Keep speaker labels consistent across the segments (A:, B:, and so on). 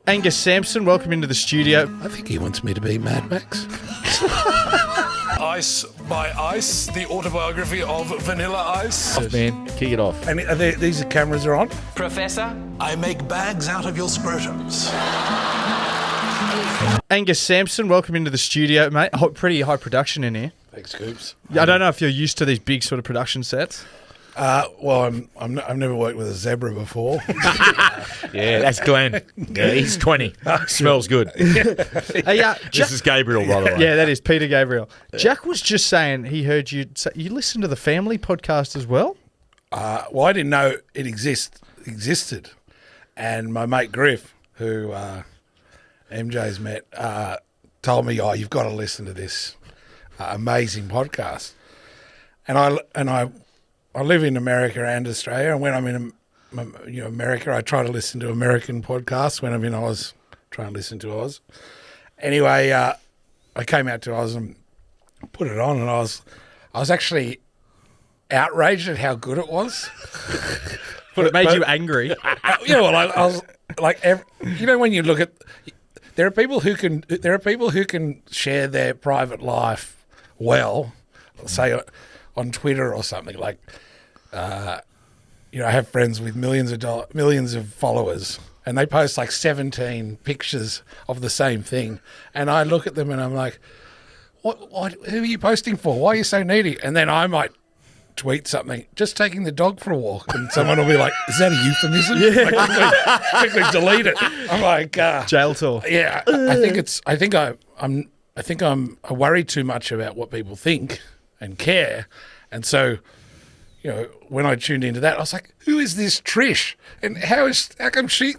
A: Angus Sampson, welcome into the studio.
B: I think he wants me to be Mad Max.
C: Ice by Ice, the autobiography of Vanilla Ice.
D: Man, kick it off.
B: And these cameras are on?
E: Professor?
C: I make bags out of your scrotums.
A: Angus Sampson, welcome into the studio, mate. Pretty high production in here.
B: Thanks, Scoops.
A: I don't know if you're used to these big sort of production sets.
B: Well, I've never worked with a zebra before.
D: Yeah, that's Glenn. Yeah, he's 20. Smells good.
A: Hey,
D: This is Gabriel, by the way.
A: Yeah, that is Peter Gabriel. Jack was just saying he heard you say you listen to the family podcast as well.
B: Well, I didn't know it existed. And my mate Griff, who MJ's met, told me, "Oh, you've got to listen to this amazing podcast." And I live in America and Australia, and when I'm in America, I try to listen to American podcasts. When I'm in Oz, try and listen to Oz. Anyway, I came out to Oz and put it on, and I was actually outraged at how good it was.
A: But it made you angry.
B: I was like, when you look at, there are people who can share their private life well, say on Twitter or something like. I have friends with millions of followers, and they post like 17 pictures of the same thing, and I look at them and I'm like, "What? Who are you posting for? Why are you so needy?" And then I might tweet something, just taking the dog for a walk, and someone will be like, "Is that a euphemism?" Yeah. Quickly delete it. I'm like,
A: jail tour.
B: Yeah, I think I worry too much about what people think and care, and so. When I tuned into that, I was like, "Who is this Trish? And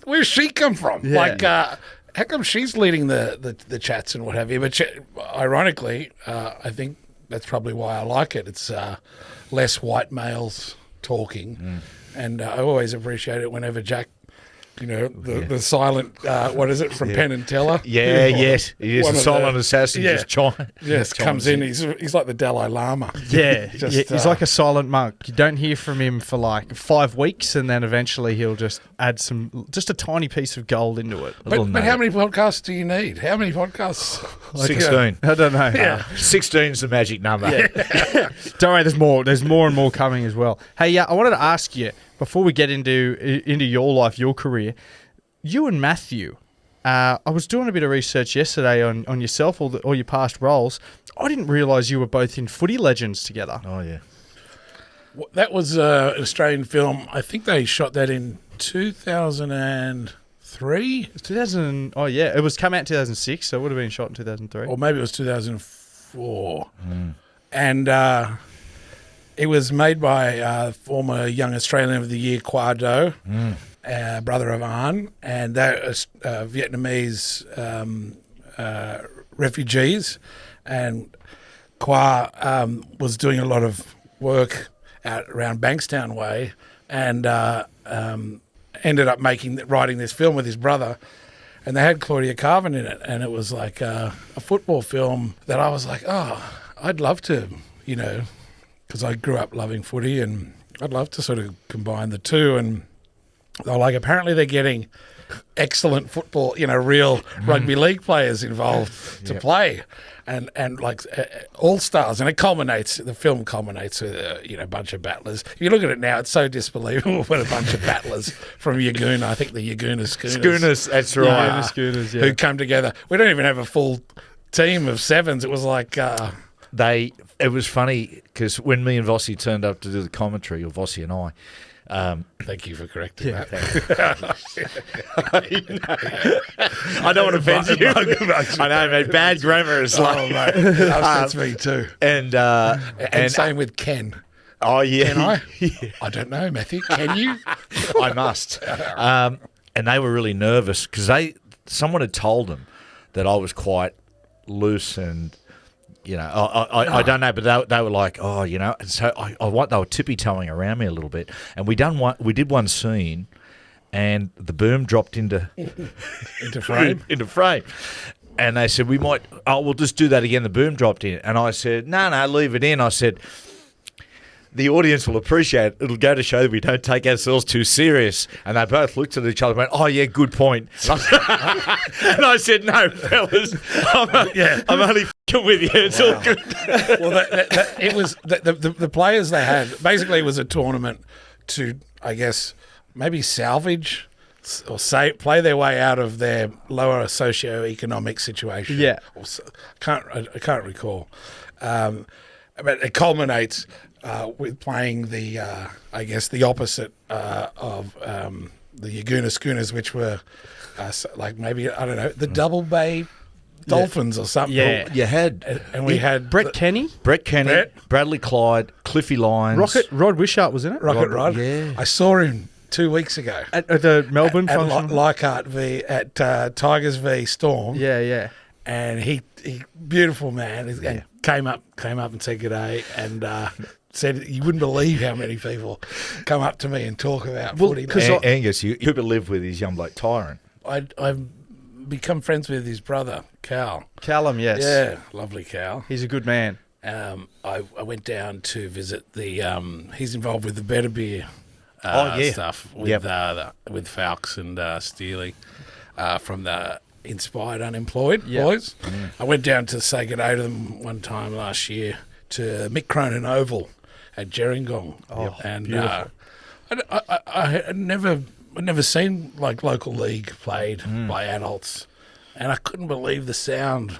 B: where's she come from?
A: Yeah.
B: Like, how come she's leading the chats and what have you?" But ironically, I think that's probably why I like it. It's less white males talking, and I always appreciate it whenever Jack. The silent, what is it, from Penn and Teller?
D: Yeah, yes. He is a silent assassin.
B: Yeah.
D: Just
B: Comes in. He's like the Dalai Lama.
A: Yeah, he's like a silent monk. You don't hear from him for like 5 weeks, and then eventually he'll just add just a tiny piece of gold into it.
B: But how many podcasts do you need? How many podcasts?
D: 16.
A: I don't know.
B: Yeah.
D: 16 is the magic number.
A: Yeah. Don't worry, there's more. There's more and more coming as well. Hey, I wanted to ask you, before we get into your life, your career, you and Matthew, I was doing a bit of research yesterday on yourself, all your past roles. I didn't realise you were both in Footy Legends together.
D: Oh, yeah.
B: That was an Australian film. I think they shot that in 2003.
A: 2000. Oh, yeah. It was come out in 2006, so it would have been shot in 2003.
B: Or maybe it was 2004. And it was made by former Young Australian of the Year, Qua Do, brother of An, and they're Vietnamese refugees. And Qua was doing a lot of work out around Bankstown way, and ended up writing this film with his brother. And they had Claudia Carvin in it, and it was like a football film that I was like, oh, I'd love to, because I grew up loving footy, and I'd love to sort of combine the two. And they're like, apparently they're getting excellent football, real rugby league players involved to play, and like all stars. And the film culminates with a bunch of battlers. If you look at it now, it's so disbelievable when a bunch of battlers from Yagoona, I think the Yagoona Schooners,
D: that's right.
A: Schooners,
B: who come together. We don't even have a full team of sevens. It was like
D: It was funny because when me and Vossi turned up to do the commentary, or Vossi and I.
B: Thank you for correcting that.
D: I don't want to offend you. I know, mate. Bad grammar is like.
B: Mate, that's me too.
D: And
B: same with Ken.
D: Oh, yeah.
B: Can I? I don't know, Matthew. Can you?
D: I must. And they were really nervous because someone had told them that I was quite loose and. I don't know, but they were like, and so they were tippy-toeing around me a little bit, and we did one scene, and the boom dropped into
B: frame,
D: and they said we'll just do that again. The boom dropped in, and I said no, leave it in. I said the audience will appreciate it. It'll go to show that we don't take ourselves too serious. And they both looked at each other and went, oh, yeah, good point. And I said, no, fellas, I'm only f***ing with you. It's all good.
B: Well, it was the players they had. Basically, it was a tournament to, I guess, maybe salvage or play their way out of their lower socio-economic situation.
A: Yeah.
B: I can't recall. But it culminates with playing the, I guess, the opposite of the Yaguna Schooners, which were like maybe, I don't know, the Double Bay Dolphins or something.
A: Yeah.
D: You had...
B: And we had...
A: Brett Kenny,
D: Bradley Clyde, Cliffy Lyons.
A: Rod Wishart was in it.
B: Rocket Rod.
D: Yeah.
B: I saw him 2 weeks ago.
A: At the Melbourne
B: at
A: function.
B: Leichhardt at Tigers v Storm.
A: Yeah.
B: And he beautiful man. And came up and said good day and said you wouldn't believe how many people come up to me and talk about footy.
D: Angus, you live with his young bloke Tyron.
B: I've become friends with his brother, Cal.
A: Callum, yes.
B: Yeah, lovely Cal.
A: He's a good man.
B: I went down to visit the he's involved with the Better Beer stuff with with Falks and Steely from the Inspired Unemployed boys. I went down to say good day to them one time last year to Mick Cronin Oval at Gerringong. And
A: beautiful.
B: I had never seen like local league played by adults, and I couldn't believe the sound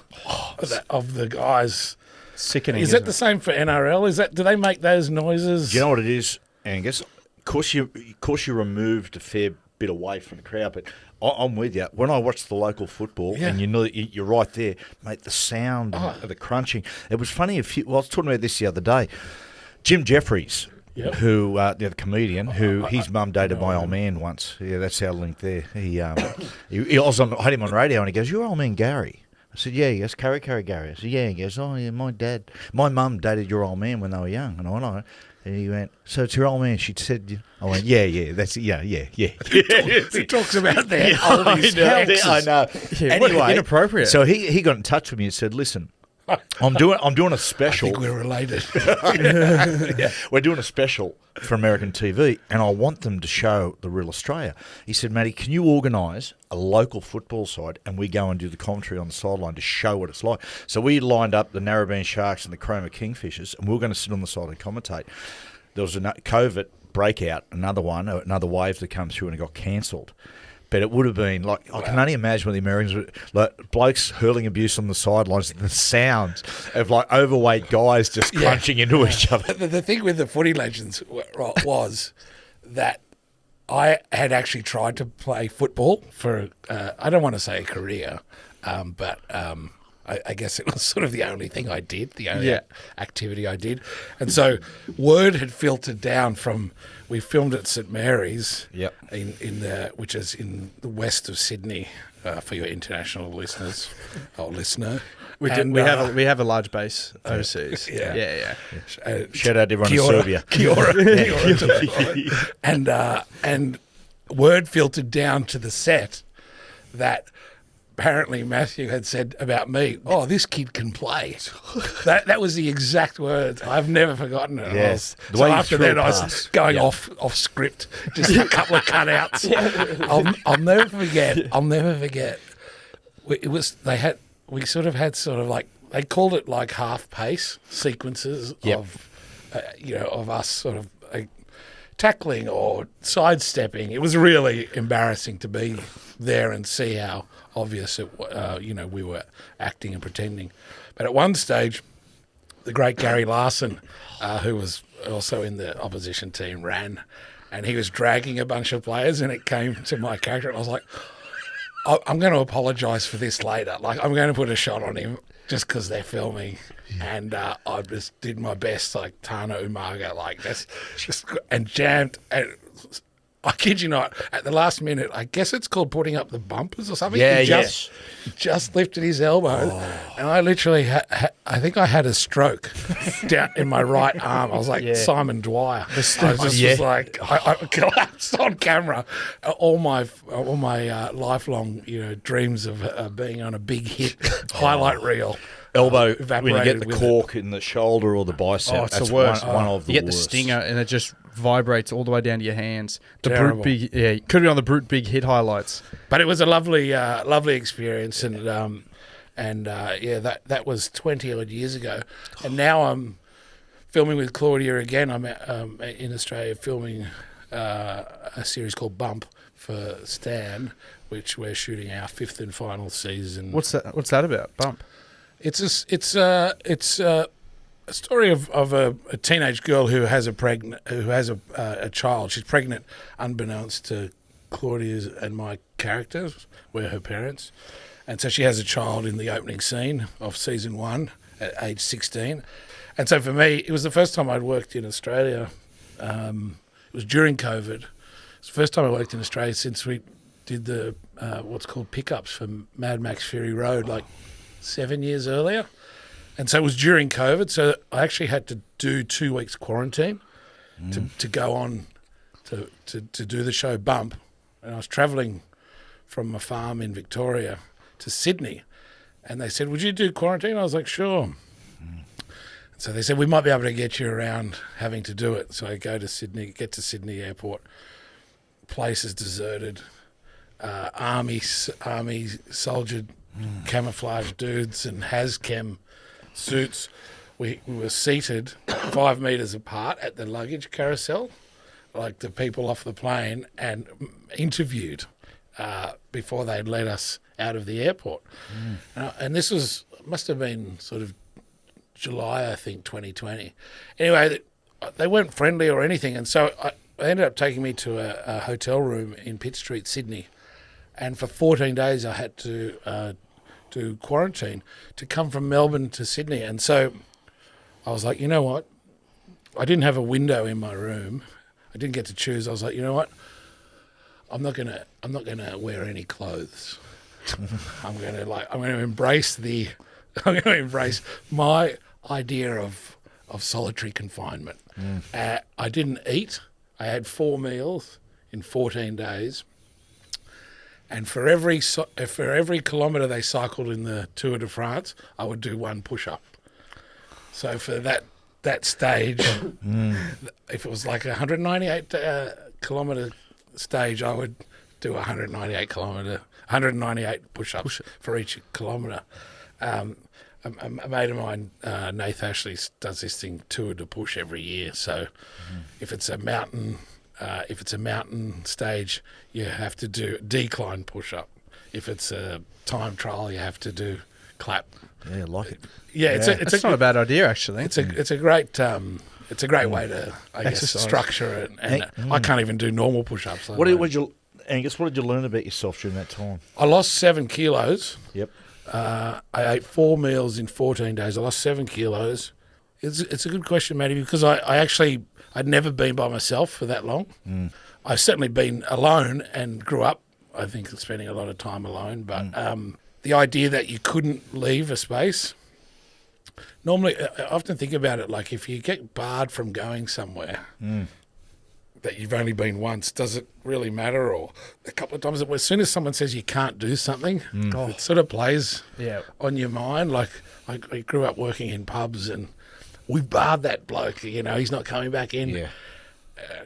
B: of the guys.
A: Sickening.
B: Is that the same for NRL? Do they make those noises?
D: Do you know what it is, Angus? Of course you removed a fair bit away from the crowd, but I'm with you. When I watch the local football, and you know you're right there, mate, the sound of the crunching. It was funny. I was talking about this the other day. Jim Jeffries, who the comedian, who his mum dated my old man once. Yeah, that's our link there. I had him on radio, and he goes, "Your old man Gary." I said, yeah. He goes, Curry Gary. I said, yeah. He goes, oh, yeah, my mum dated your old man when they were young. And I went, and he went, so it's your old man? She said, I went, yeah, that's it, yeah.
B: He talks about their oldies.
D: I know.
A: Yeah,
D: anyway,
A: inappropriate.
D: So he got in touch with me and said, listen, I'm doing a special.
B: I think we're related.
D: We're doing a special for American TV, and I want them to show the real Australia. He said, Matty, can you organise a local football side, and we go and do the commentary on the sideline to show what it's like? So we lined up the Narrabeen Sharks and the Cromer Kingfishers, and we were going to sit on the side and commentate. There was a COVID breakout, another wave that come through, and it got cancelled. But it would have been like, I can only imagine what the Americans were like, blokes hurling abuse on the sidelines, and the sounds of like overweight guys just crunching into each other.
B: The thing with the Footy Legends was that I had actually tried to play football for, I don't want to say a career, but I guess it was sort of the only thing I did, the only activity I did. And so word had filtered down from, we filmed at St Mary's, which is in the west of Sydney, for your international listeners or listener.
A: We have a large base overseas. Yeah.
D: Shout out to everyone in Serbia.
B: Kia ora. And word filtered down to the set that apparently Matthew had said about me, oh, this kid can play. That was the exact words. I've never forgotten it.
D: Yes.
B: So after that, I was going off script, just a couple of cutouts. I'll never forget. We sort of had they called it like half pace sequences of us sort of tackling or sidestepping. It was really embarrassing to be there and see how obvious we were acting and pretending. But at one stage, the great Gary Larson, who was also in the opposition team, ran, and he was dragging a bunch of players, and it came to my character, and I was like, I'm going to apologise for this later. Like, I'm going to put a shot on him just because they're filming. And I just did my best, like Tana Umaga, like that's just, and jammed. And I kid you not, at the last minute, I guess it's called putting up the bumpers or something.
D: Yeah,
B: He just lifted his elbow, and I literally, I think I had a stroke down in my right arm. I was like Simon Dwyer. I was like, I collapsed on camera. All my lifelong, dreams of being on a big hit highlight reel
D: elbow when you
B: evaporated
D: get the
B: with
D: cork in the shoulder or the bicep.
A: Oh, it's
D: that's
A: the worst.
D: One of the
A: You get the
D: worst.
A: stinger and it just vibrates all the way down to your hands. The
B: Terrible.
A: Brute Big, yeah, could be on the Brute Big hit highlights.
B: But it was a lovely, lovely experience, and that was 20 odd years ago, and now I'm filming with Claudia again. I'm in Australia filming a series called Bump for Stan, which we're shooting our 5th and final season.
A: What's that about? Bump.
B: It's a story of a teenage girl who has a child. She's pregnant, unbeknownst to Claudia's and my characters. We're her parents, and so she has a child in the opening scene of season 1 at age 16. And so for me, it was the first time I'd worked in Australia. It was during COVID. It's the first time I worked in Australia since we did the what's called pickups for Mad Max Fury Road, like 7 years earlier. And so it was during COVID, so I actually had to do 2 weeks quarantine to go on to do the show Bump. And I was travelling from a farm in Victoria to Sydney. And they said, would you do quarantine? I was like, sure. So they said, we might be able to get you around having to do it. So I go to Sydney, get to Sydney Airport. Place is deserted. Army soldiered camouflage dudes and HazChem suits. We were seated 5 metres apart at the luggage carousel, like the people off the plane, and interviewed before they'd let us out of the airport. And this must have been sort of July, I think, 2020. Anyway, they weren't friendly or anything, and so they ended up taking me to a hotel room in Pitt Street, Sydney, and for 14 days I had to do quarantine to come from Melbourne to Sydney. And so I was like, you know what? I didn't have a window in my room. I didn't get to choose. I was like, you know what? I'm not gonna wear any clothes. I'm gonna embrace my idea of solitary confinement. I didn't eat. I had 4 meals in 14 days, and for every kilometre they cycled in the Tour de France, I would do 1 push-up. So for that stage, if it was like a 198 kilometre stage, I would do 198 push-ups for each kilometre. A mate of mine, Nath Ashley, does this thing, Tour de Push, every year. So if it's a mountain stage, you have to do decline push-up. If it's a time trial, you have to do clap.
D: Yeah, I like it.
B: Yeah,
A: It's not a bad idea, actually.
B: It's a great way to, I guess,
A: Exercise.
B: structure it. And I can't even do normal push-ups.
D: Angus, what did you learn about yourself during that time?
B: I lost 7 kilos.
D: Yep.
B: I ate 4 meals in 14 days. I lost 7 kilos. It's a good question, Matty, because I'd never been by myself for that long. I've certainly been alone and grew up, I think, spending a lot of time alone. But the idea that you couldn't leave a space, normally, I often think about it like if you get barred from going somewhere that you've only been once, does it really matter? Or a couple of times, as soon as someone says you can't do something, it sort of plays on your mind. Like I grew up working in pubs and we barred that bloke, he's not coming back in.
D: Yeah.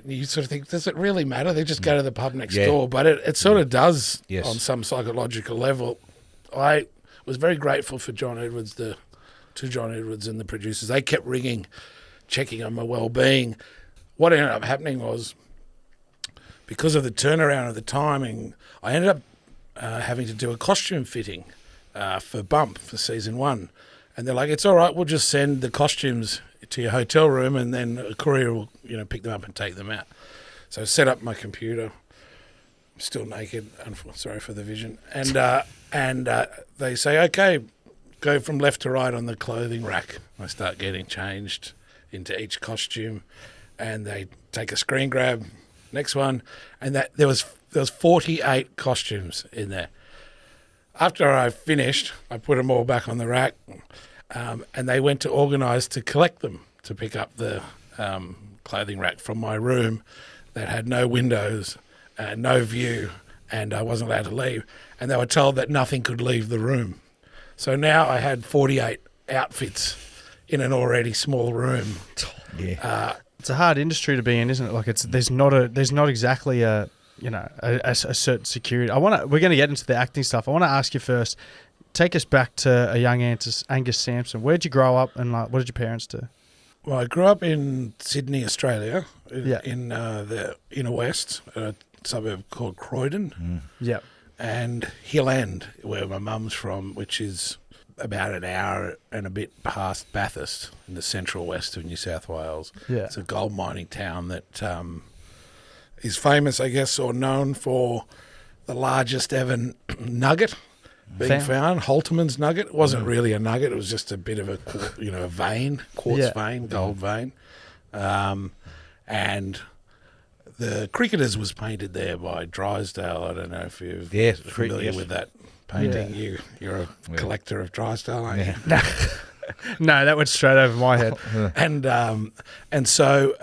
B: You sort of think, does it really matter? They just go to the pub next door. But it sort of does on some psychological level. I was very grateful for John Edwards, to John Edwards and the producers. They kept ringing, checking on my well-being. What ended up happening was, because of the turnaround of the timing, I ended up having to do a costume fitting for Bump for season 1. And they're like, it's all right, we'll just send the costumes to your hotel room and then a courier will, pick them up and take them out. So I set up my computer. I'm still naked, sorry for the vision. And they say, okay, go from left to right on the clothing rack. I start getting changed into each costume. And they take a screen grab, next one, and there was 48 costumes in there. After I finished, I put them all back on the rack, and they went to organise to collect them, to pick up the clothing rack from my room that had no windows, no view, and I wasn't allowed to leave. And they were told that nothing could leave the room. So now I had 48 outfits in an already small room.
D: Yeah.
A: It's a hard industry to be in, isn't it? Like there's not exactly a certain security. We're going to get into the acting stuff. I want to ask you first. Take us back to a young Angus Sampson. Where'd you grow up, and what did your parents do?
B: Well, I grew up in Sydney, Australia,
A: Yeah.
B: in the inner west, a suburb called Croydon,
A: Yeah.
B: and Hill End, where my mum's from, which is about an hour and a bit past Bathurst in the central west of New South Wales.
A: Yeah.
B: It's a gold mining town that is famous, I guess, or known for the largest ever nugget being found. Holterman's nugget. It wasn't really a nugget. It was just a bit of a, a vein, quartz vein, gold vein. And the Cricketers was painted there by Drysdale. I don't know if you're familiar with that painting.
A: Yeah.
B: You're a collector of Drysdale, aren't you?
A: No, that went straight over my head.
B: And so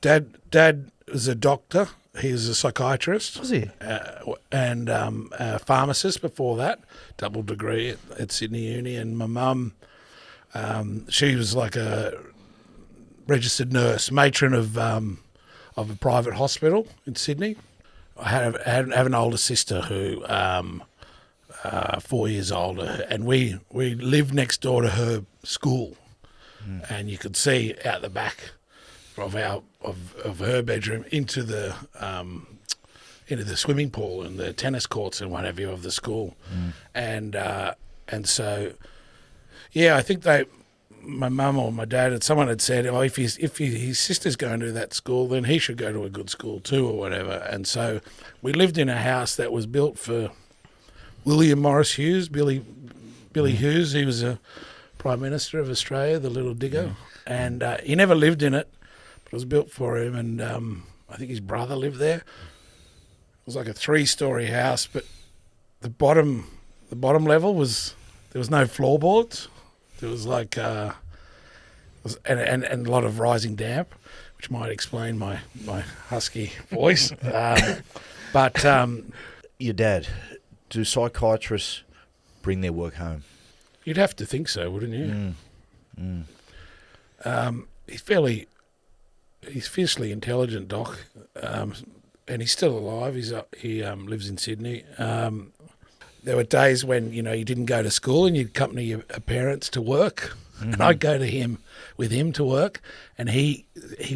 B: Dad was a doctor. He was a psychiatrist.
A: Was he?
B: And a pharmacist before that, double degree at Sydney Uni. And my mum, she was like a registered nurse, matron of a private hospital in Sydney. I have an older sister who 4 years older, and we lived next door to her school, and you could see out the back of her bedroom into the swimming pool and the tennis courts and what have you of the school, and so I think my mum or my dad someone had said, oh, if his sister's going to that school, then he should go to a good school too or whatever. And so we lived in a house that was built for William Morris Hughes, Billy Hughes. He was a Prime Minister of Australia, the little digger, and he never lived in it. It was built for him, and I think his brother lived there. It was like a 3-story house, but the bottom level there was no floorboards. There was like and a lot of rising damp, which might explain my husky voice. But
D: Your dad, do psychiatrists bring their work home?
B: You'd have to think so, wouldn't you? He's fiercely intelligent, Doc, and he's still alive. He lives in Sydney. There were days when you didn't go to school and you'd accompany your parents to work, and I'd go with him to work, and he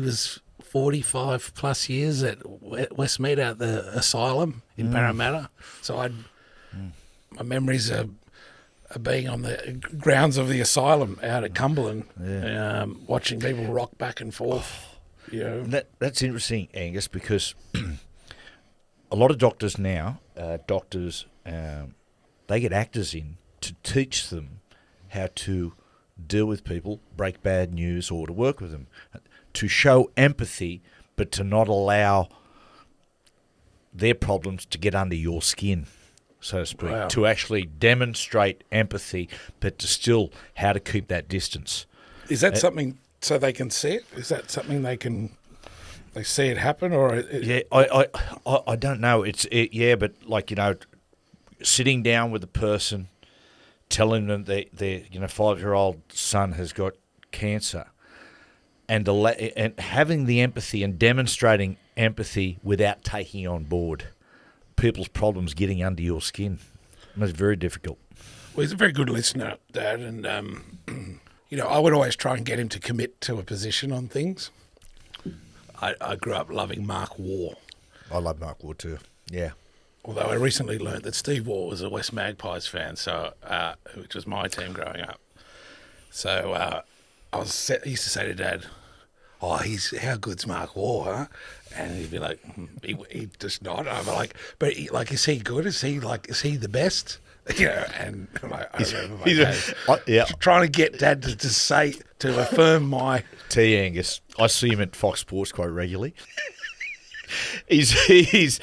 B: was 45 plus years at Westmead at the asylum in Parramatta. So my memories are being on the grounds of the asylum out at Cumberland, watching people rock back and forth.
D: That's interesting, Angus, because a lot of doctors now, they get actors in to teach them how to deal with people, break bad news, or to work with them, to show empathy, but to not allow their problems to get under your skin, so to speak, to actually demonstrate empathy, but to still how to keep that distance.
B: Is that something so they can see it? Is that something they see it happen, or?
D: I don't know. But sitting down with a person, telling them their 5-year-old son has got cancer, and having the empathy and demonstrating empathy without taking on board people's problems getting under your skin. It's very difficult.
B: Well, he's a very good listener, Dad, and I would always try and get him to commit to a position on things. I grew up loving Mark Waugh.
D: I love Mark Waugh too. Yeah.
B: Although I recently learnt that Steve Waugh was a West Magpies fan, which was my team growing up. So I used to say to Dad, "Oh, how good's Mark Waugh, huh?" And he'd be like, he'd just nod. I'm like, "But is he good? Is he the best?" And I remember my dad trying to get Dad to say, to affirm my...
D: Angus, I see him at Fox Sports quite regularly. He's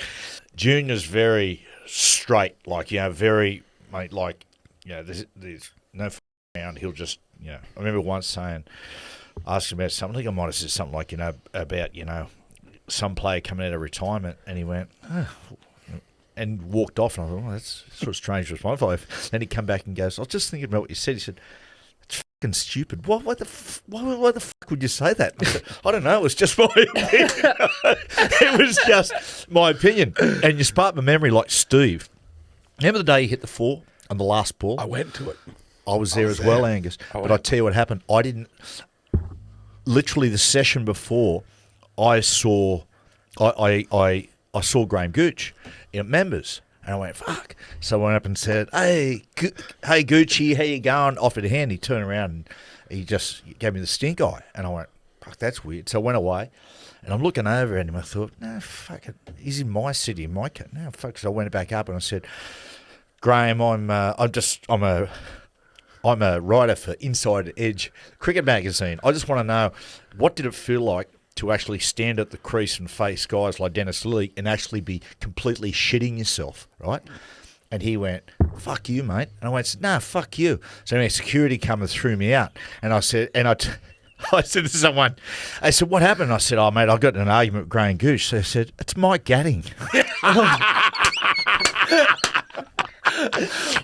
D: Junior's very straight, very, mate, there's no around. He'll just, I remember once asking about something. I think I might have said something about, some player coming out of retirement, and he went, and walked off. And I thought, that's sort of strange response. Then he come back and goes, I was just thinking about what you said. He said, it's fucking stupid. Why the fuck would you say that? I said, I don't know. It was just my opinion. It was just my opinion. And you sparked my memory like Steve. Remember the day he hit the 4 on the last ball?
B: I went to it.
D: I was there as well, Angus. But I tell you what happened. I didn't. Literally the session before, I saw Graham Gooch in members, and I went fuck. So I went up and said, "Hey, Gucci, how you going?" Offered a hand. He turned around and he just gave me the stink eye, and I went, "Fuck, that's weird." So I went away, and I'm looking over at him. I thought, "No, fuck it. He's in my city, in my cut. No, fuck." So I went back up and I said, "Graham, I'm a writer for Inside Edge Cricket Magazine. I just want to know, what did it feel like to actually stand at the crease and face guys like Dennis Lilly and actually be completely shitting yourself, right?" And he went, "Fuck you, mate." And I went, "No, fuck you." So anyway, security come and threw me out. And I said, I said to someone, I said, "What happened?" I said, "Oh, mate, I got in an argument with Graham Gooch." So I said, "It's Mike Gadding."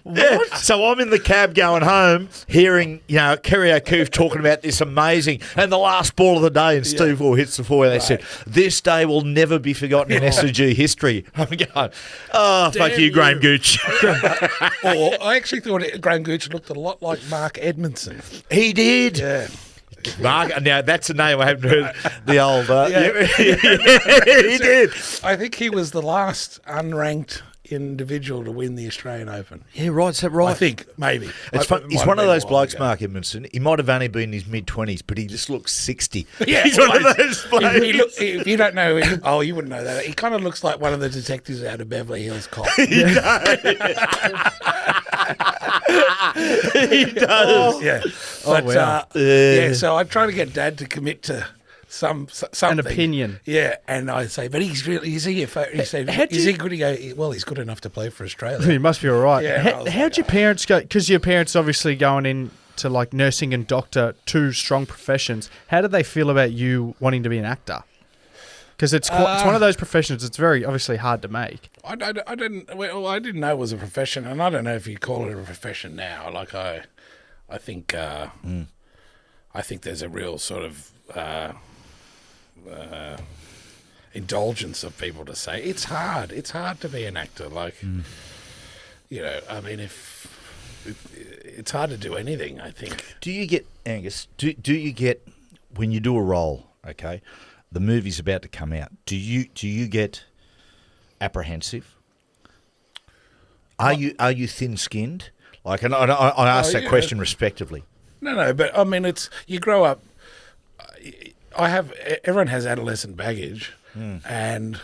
D: Yeah. So I'm in the cab going home, hearing, Kerry O'Keefe talking about this amazing, and the last ball of the day, and Steve Waugh hits the 4. They said, "This day will never be forgotten in SG history." I'm going, "Oh, fuck you, Graham Gooch."
B: Or I actually thought Graham Gooch looked a lot like Mark Edmondson.
D: He did.
B: Yeah.
D: Mark, now that's a name I haven't heard. The old, he did.
B: I think he was the last unranked individual to win the Australian Open.
D: Yeah, right. Is that right?
B: I think maybe.
D: It's fun. He's one of those blokes, Mark Edmondson. He might have only been in his mid-20s, but he just looks 60.
B: Yeah,
D: he's one of those blokes.
B: If you don't know him, you wouldn't know that. He kind of looks like one of the detectives out of Beverly Hills Cop.
D: He does. He does.
B: Yeah.
A: Oh, wow.
B: So I try to get Dad to commit to something.
A: An opinion.
B: Yeah, and I say, but he's really, is he? He said, is he good? He go, well, he's good enough to play for Australia.
A: He must be all right.
B: Yeah,
A: How'd your parents go? Because your parents obviously going into like nursing and doctor, two strong professions. How did they feel about you wanting to be an actor? Because it's one of those professions. It's very obviously hard to make.
B: I didn't know it was a profession, and I don't know if you call it a profession now. Like I think there's a real sort of indulgence of people to say it's hard. It's hard to be an actor. Like, I mean, it's hard to do anything, I think.
D: Do you get, Angus, do you get, when you do a role, okay, the movie's about to come out, do you get apprehensive? Are you thin-skinned? Like, and I ask that question respectively.
B: No, but I mean, you grow up. Everyone has adolescent baggage, and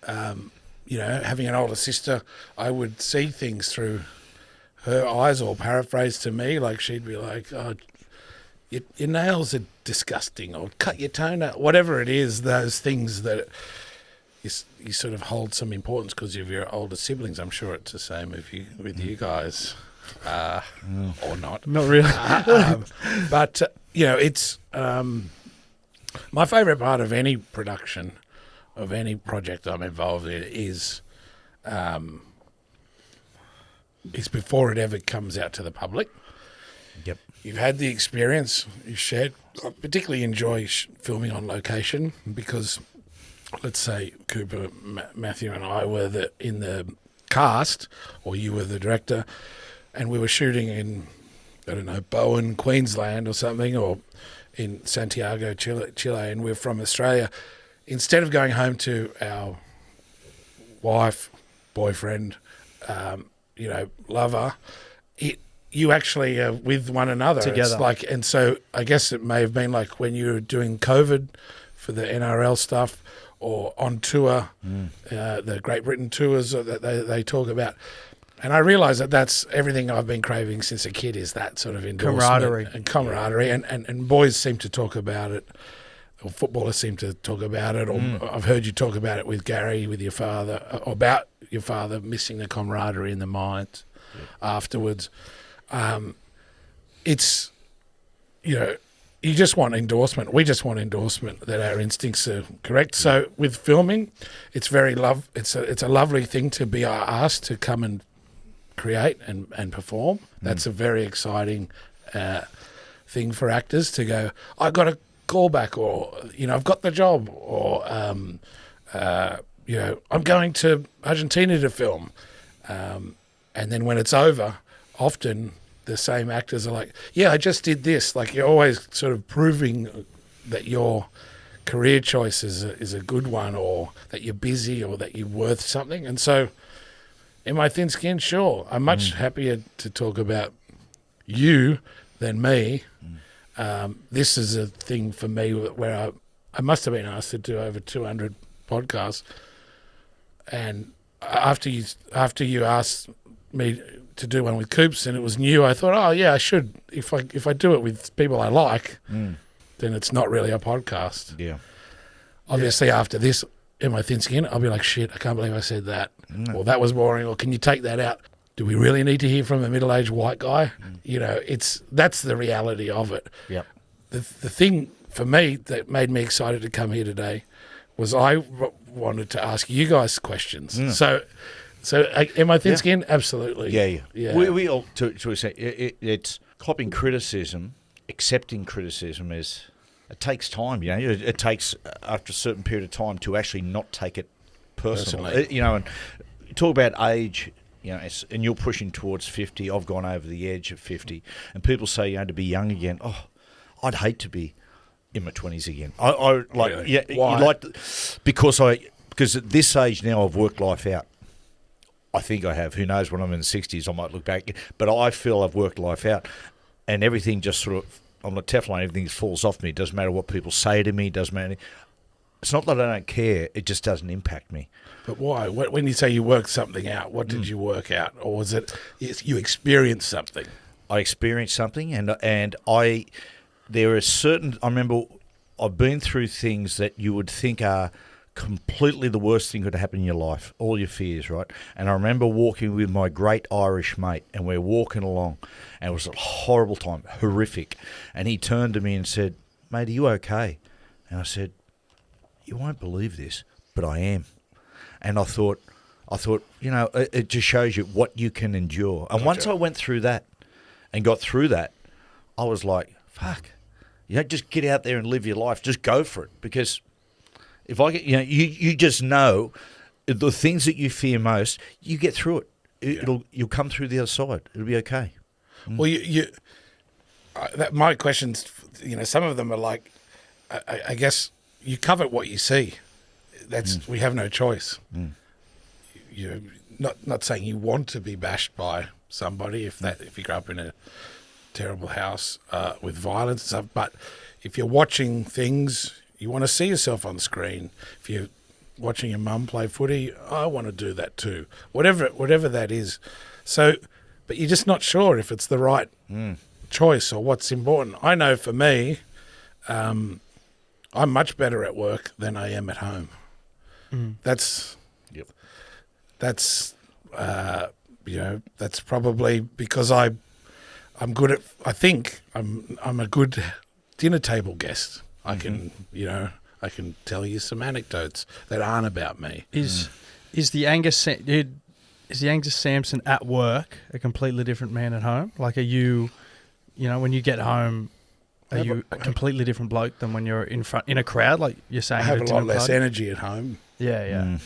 B: having an older sister, I would see things through her eyes, or paraphrase to me, like she'd be like, "Oh, your nails are disgusting," or "cut your toenail," whatever it is. Those things that you sort of hold some importance because of your older siblings. I'm sure it's the same with you guys, or not.
A: Not really.
B: But it's. My favourite part of any production, of any project I'm involved in, is before it ever comes out to the public.
D: Yep.
B: You've had the experience, you've shared. I particularly enjoy filming on location because, let's say, Cooper, Matthew and I were in the cast, or you were the director, and we were shooting in, I don't know, Bowen, Queensland or something, or in Santiago, Chile, and we're from Australia. Instead of going home to our wife, boyfriend, lover, you actually are with one another
A: together.
B: And so I guess it may have been like when you were doing COVID for the NRL stuff, or on tour, the Great Britain tours that they talk about. And I realise that that's everything I've been craving since a kid, is that sort of endorsement camaraderie. And boys seem to talk about it, or footballers seem to talk about it, or I've heard you talk about it with Gary, with your father, about your father missing the camaraderie in the mines afterwards. It's, you just want endorsement. We just want endorsement that our instincts are correct. So with filming, it's it's a lovely thing to be asked to come and create and perform. That's a very exciting thing for actors to go, I got a callback, or I've got the job, or I'm going to Argentina to film, and then when it's over, often the same actors are like, yeah, I just did this. Like, you're always sort of proving that your career choice is a good one, or that you're busy, or that you're worth something. And so, in my thin skin, sure, I'm much happier to talk about you than me. This is a thing for me where I must have been asked to do over 200 podcasts, and after you asked me to do one with Coops and it was new, I thought, oh yeah, I should. If I do it with people I like, then it's not really a podcast.
D: Yeah.
B: Obviously, after this, in my thin skin, I'll be like, shit, I can't believe I said that. Or that was boring. Or can you take that out? Do we really need to hear from a middle-aged white guy? That's the reality of it.
D: Yep.
B: The thing for me that made me excited to come here today was I wanted to ask you guys questions. So in my thin skin, absolutely.
D: Yeah. We all, to say, it's copping criticism, accepting criticism is, it takes time, It takes, after a certain period of time, to actually not take it personally. And talk about age, and you're pushing towards 50. I've gone over the edge of 50. And people say, to be young again, oh, I'd hate to be in my 20s again. I like,
B: really?
D: Yeah.
B: Why?
D: Because at this age now, I've worked life out. I think I have. Who knows, when I'm in the 60s, I might look back. But I feel I've worked life out. And everything just sort of, I'm like Teflon, everything falls off me. It doesn't matter what people say to me. It doesn't matter. It's not that I don't care. It just doesn't impact me.
B: But why? When you say you worked something out, what did you work out? Or was it you experienced something?
D: I experienced something, and there are certain, I remember I've been through things that you would think are completely the worst thing could happen in your life, all your fears, right? And I remember walking with my great Irish mate, and we're walking along, and it was a horrible time, horrific. And he turned to me and said, mate, are you okay? And I said, you won't believe this, but I am. And I thought, it just shows you what you can endure. And once I went through that and got through that, I was like, fuck, just get out there and live your life. Just go for it. Because if I get, you just know the things that you fear most, you get through it. You'll come through the other side. It'll be okay.
B: Well, my questions, some of them are like, I guess you cover what you see. We have no choice. You're not saying you want to be bashed by somebody if you grow up in a terrible house with violence and stuff, but if you're watching things, you want to see yourself on screen. If you're watching your mum play footy, I want to do that too. Whatever that is. So, but you're just not sure if it's the right choice or what's important. I know for me, I'm much better at work than I am at home. That's probably because I'm good at. I think I'm a good dinner table guest. I can tell you some anecdotes that aren't about me.
A: Is the Angus Sampson at work a completely different man at home? Like, are you, when you get home, are you a completely different bloke than when you're in a crowd? Like you're saying,
B: I have a lot less energy at home.
A: Yeah.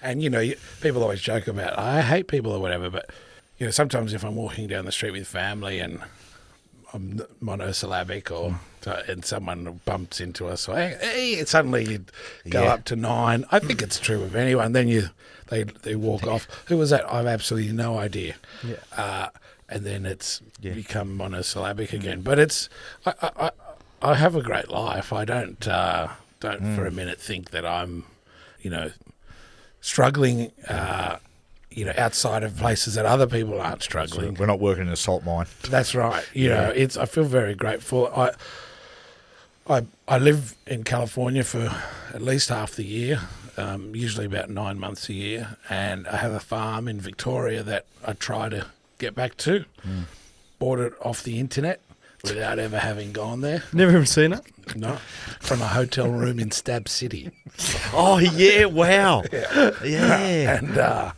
B: And people always joke about I hate people or whatever, but sometimes if I'm walking down the street with family and I'm monosyllabic and someone bumps into us, or hey, suddenly you go up to 9. I think it's true of anyone. Then they walk off. Who was that? I've absolutely no idea. Yeah. And then it's become monosyllabic again. But it's I have a great life. I don't for a minute think that I'm struggling. Outside of places that other people aren't struggling.
D: We're not working in a salt mine.
B: That's right. I feel very grateful. I live in California for at least half the year, usually about 9 months a year, and I have a farm in Victoria that I try to get back to. Bought it off the internet. without ever having gone there.
A: Never even seen it.
B: No, from a hotel room in Stab City.
D: Oh yeah! Wow. Yeah.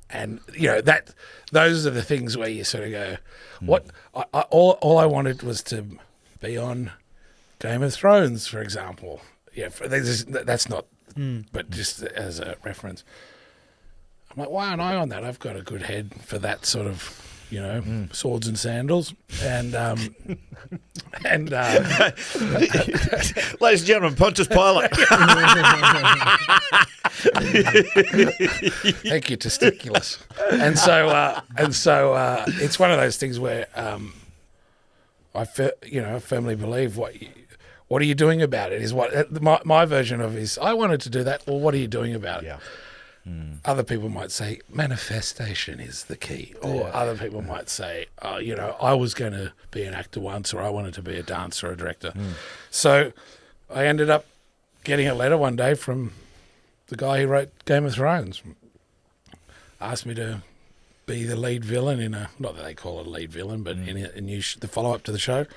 B: And you know that those are the things where you sort of go, what? All I wanted was to be on Game of Thrones, for example. Yeah, that's not, but just as a reference. I'm like, why aren't I on that? I've got a good head for that sort of, you know, swords and sandals, and
D: Ladies and gentlemen, Pontius Pilate.
B: thank you, testiculus. And so it's one of those things where I firmly believe what are you doing about it is what my version of is. I wanted to do that. Well, what are you doing about it?
D: Yeah.
B: Other people might say manifestation is the key, or other people might say, I was going to be an actor once, or I wanted to be a dancer or a director. So I ended up getting a letter one day from the guy who wrote Game of Thrones. Asked me to be the lead villain in not that they call it a lead villain, but in the follow-up to the show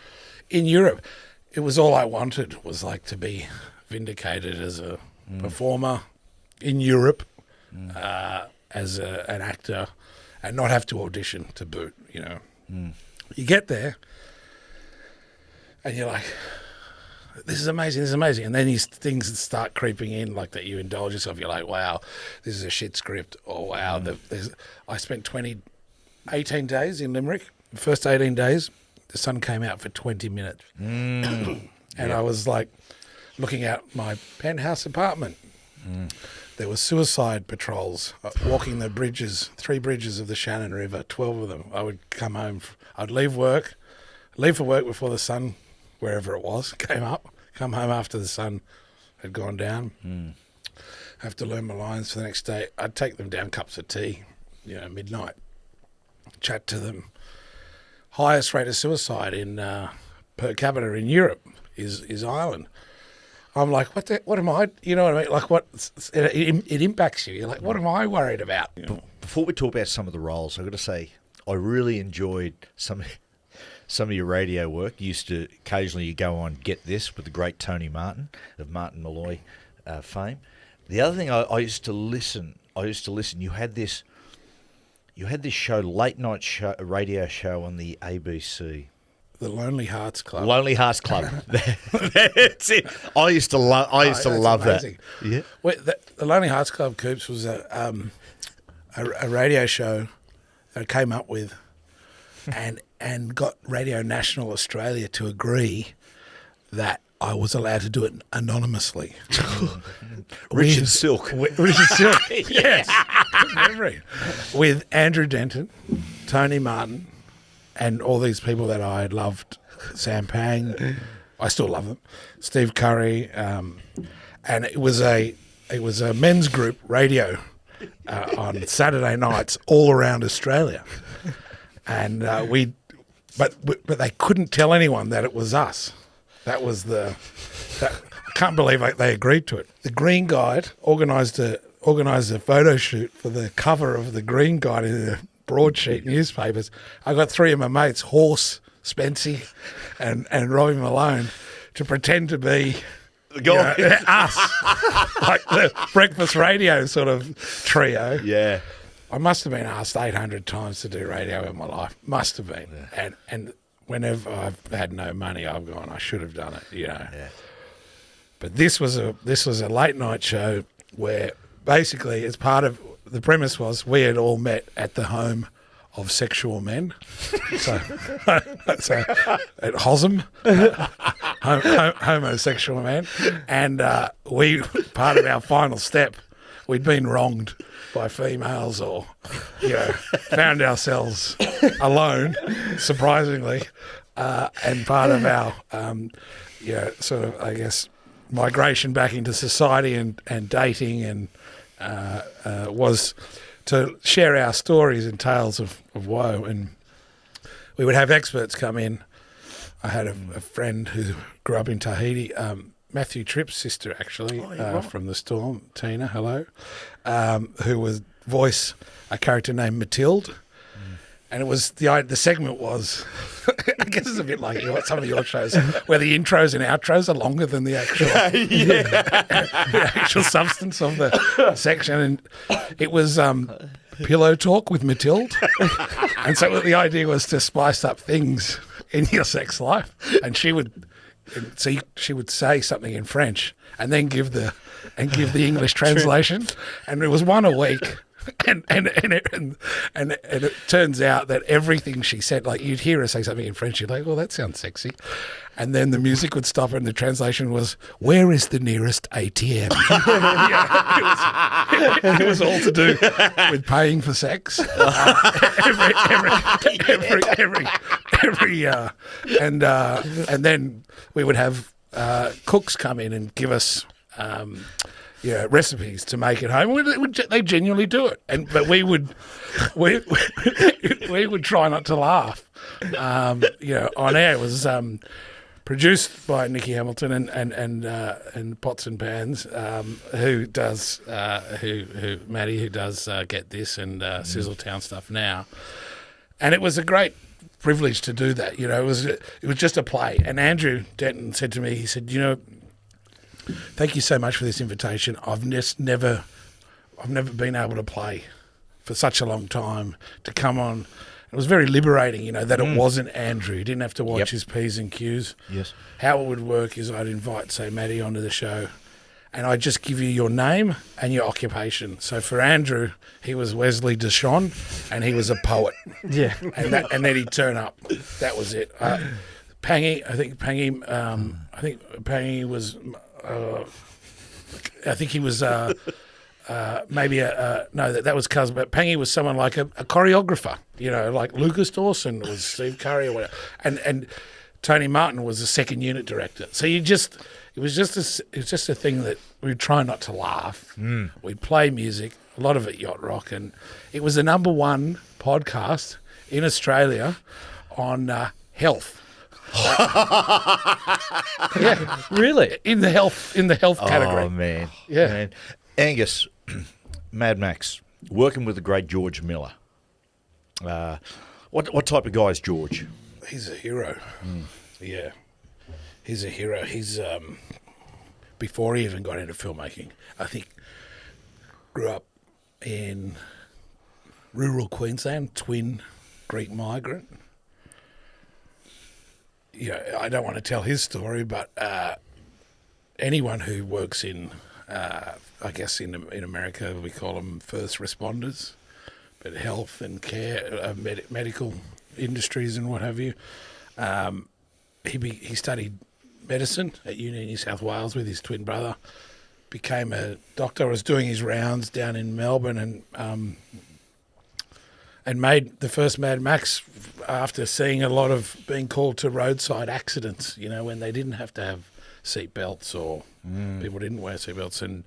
B: in Europe. It was all I wanted, was like to be vindicated as a performer in Europe. As an actor, and not have to audition to boot, you know. You get there and you're like, this is amazing, and then these things start creeping in, like that you indulge yourself. You're like, wow, this is a shit script, or wow, I spent 18 days in Limerick. The first 18 days the sun came out for 20 minutes and I was like looking out my penthouse apartment. There were suicide patrols walking the bridges, 3 bridges of the Shannon River, 12 of them. I would come home. I'd leave for work before the sun, wherever it was, came up, come home after the sun had gone down, have to learn my lines for the next day. I'd take them down cups of tea, midnight, chat to them. Highest rate of suicide in per capita in Europe is Ireland. I'm like, what am I? You know what I mean? Like, it impacts you. You're like, what am I worried about?
D: Before we talk about some of the roles, I've got to say, I really enjoyed some of your radio work. Occasionally you go on Get This with the great Tony Martin of Martin Malloy fame. The other thing, I used to listen. You had this show, late night show, a radio show on the ABC.
B: The Lonely Hearts Club.
D: Lonely Hearts Club. That's it. I used to love that. Yeah.
B: Well, the Lonely Hearts Club, Coops, was a radio show that I came up with, and got Radio National Australia to agree that I was allowed to do it anonymously.
D: Richard Silk.
B: Richard Silk. Yes. With Andrew Denton, Tony Martin, and all these people that I had loved, Sam Pang, I still love them, Steve Curry, and it was a men's group radio on Saturday nights all around Australia, and but they couldn't tell anyone that it was us. That was I can't believe they agreed to it. The Green Guide organised a photo shoot for the cover of the Green Guide in the broadsheet newspapers. I got 3 of my mates, Horse, Spency, and Robbie Malone, to pretend to be us, like the breakfast radio sort of trio.
D: Yeah,
B: I must have been asked 800 times to do radio in my life. Must have been, and whenever I've had no money, I've gone, I should have done it. Yeah. But this was a late night show where basically, as part of the premise was we had all met at the home of sexual men. so at Hossam, homosexual men. And part of our final step, we'd been wronged by females or, found ourselves alone, surprisingly. And part of our, sort of, I guess, migration back into society and dating and was to share our stories and tales of woe. And we would have experts come in. I had a friend who grew up in Tahiti, Matthew Tripp's sister, actually, from The Storm, Tina, hello, who would voice a character named Matilde. And it was the segment was, I guess it's a bit like some of your shows, where the intros and outros are longer than the actual, the actual substance of the section. And it was pillow talk with Matilde. And so the idea was to spice up things in your sex life. And she would say something in French and then give the English translation. And it was one a week. And it turns out that everything she said, like you'd hear her say something in French, you're like, "Oh, that sounds sexy," and then the music would stop, and the translation was, "Where is the nearest ATM?" It was all to do with paying for sex. And then we would have cooks come in and give us. Recipes to make at home. They genuinely do it, but we would try not to laugh. On air, it was produced by Nikki Hamilton and Pots and Pans, who does Matty, who does Get This and Sizzletown stuff now, and it was a great privilege to do that. It was just a play, and Andrew Denton said to me, he said, "Thank you so much for this invitation. I've never been able to play for such a long time to come on." It was very liberating, that it wasn't Andrew. You didn't have to watch his P's and Q's.
D: Yes.
B: How it would work is I'd invite, say, Matty onto the show, and I'd just give you your name and your occupation. So for Andrew, he was Wesley Deshawn, and he was a poet.
A: Yeah.
B: And then he'd turn up. That was it. Pangy was... I think he was maybe that was Cuz, but Pangy was someone like a choreographer, like Lucas Dawson was Steve Curry or whatever, and Tony Martin was the second unit director. So it was just a thing that we try not to laugh. We'd play music, a lot of it yacht rock, and it was the number one podcast in Australia on health.
A: Yeah, really?
B: In the health category.
D: Oh man,
B: Yeah.
D: man. Angus, Mad Max, working with the great George Miller. What type of guy is George?
B: He's a hero. Yeah, he's a hero. He's before he even got into filmmaking, I think, grew up in rural Queensland, twin Greek migrant. I don't want to tell his story, but anyone who works in, I guess in America we call them first responders, but health and care, medical industries and what have you. He studied medicine at Uni New South Wales with his twin brother, became a doctor, was doing his rounds down in Melbourne and made the first Mad Max after seeing a lot of being called to roadside accidents, when they didn't have to have seat belts or people didn't wear seat belts. And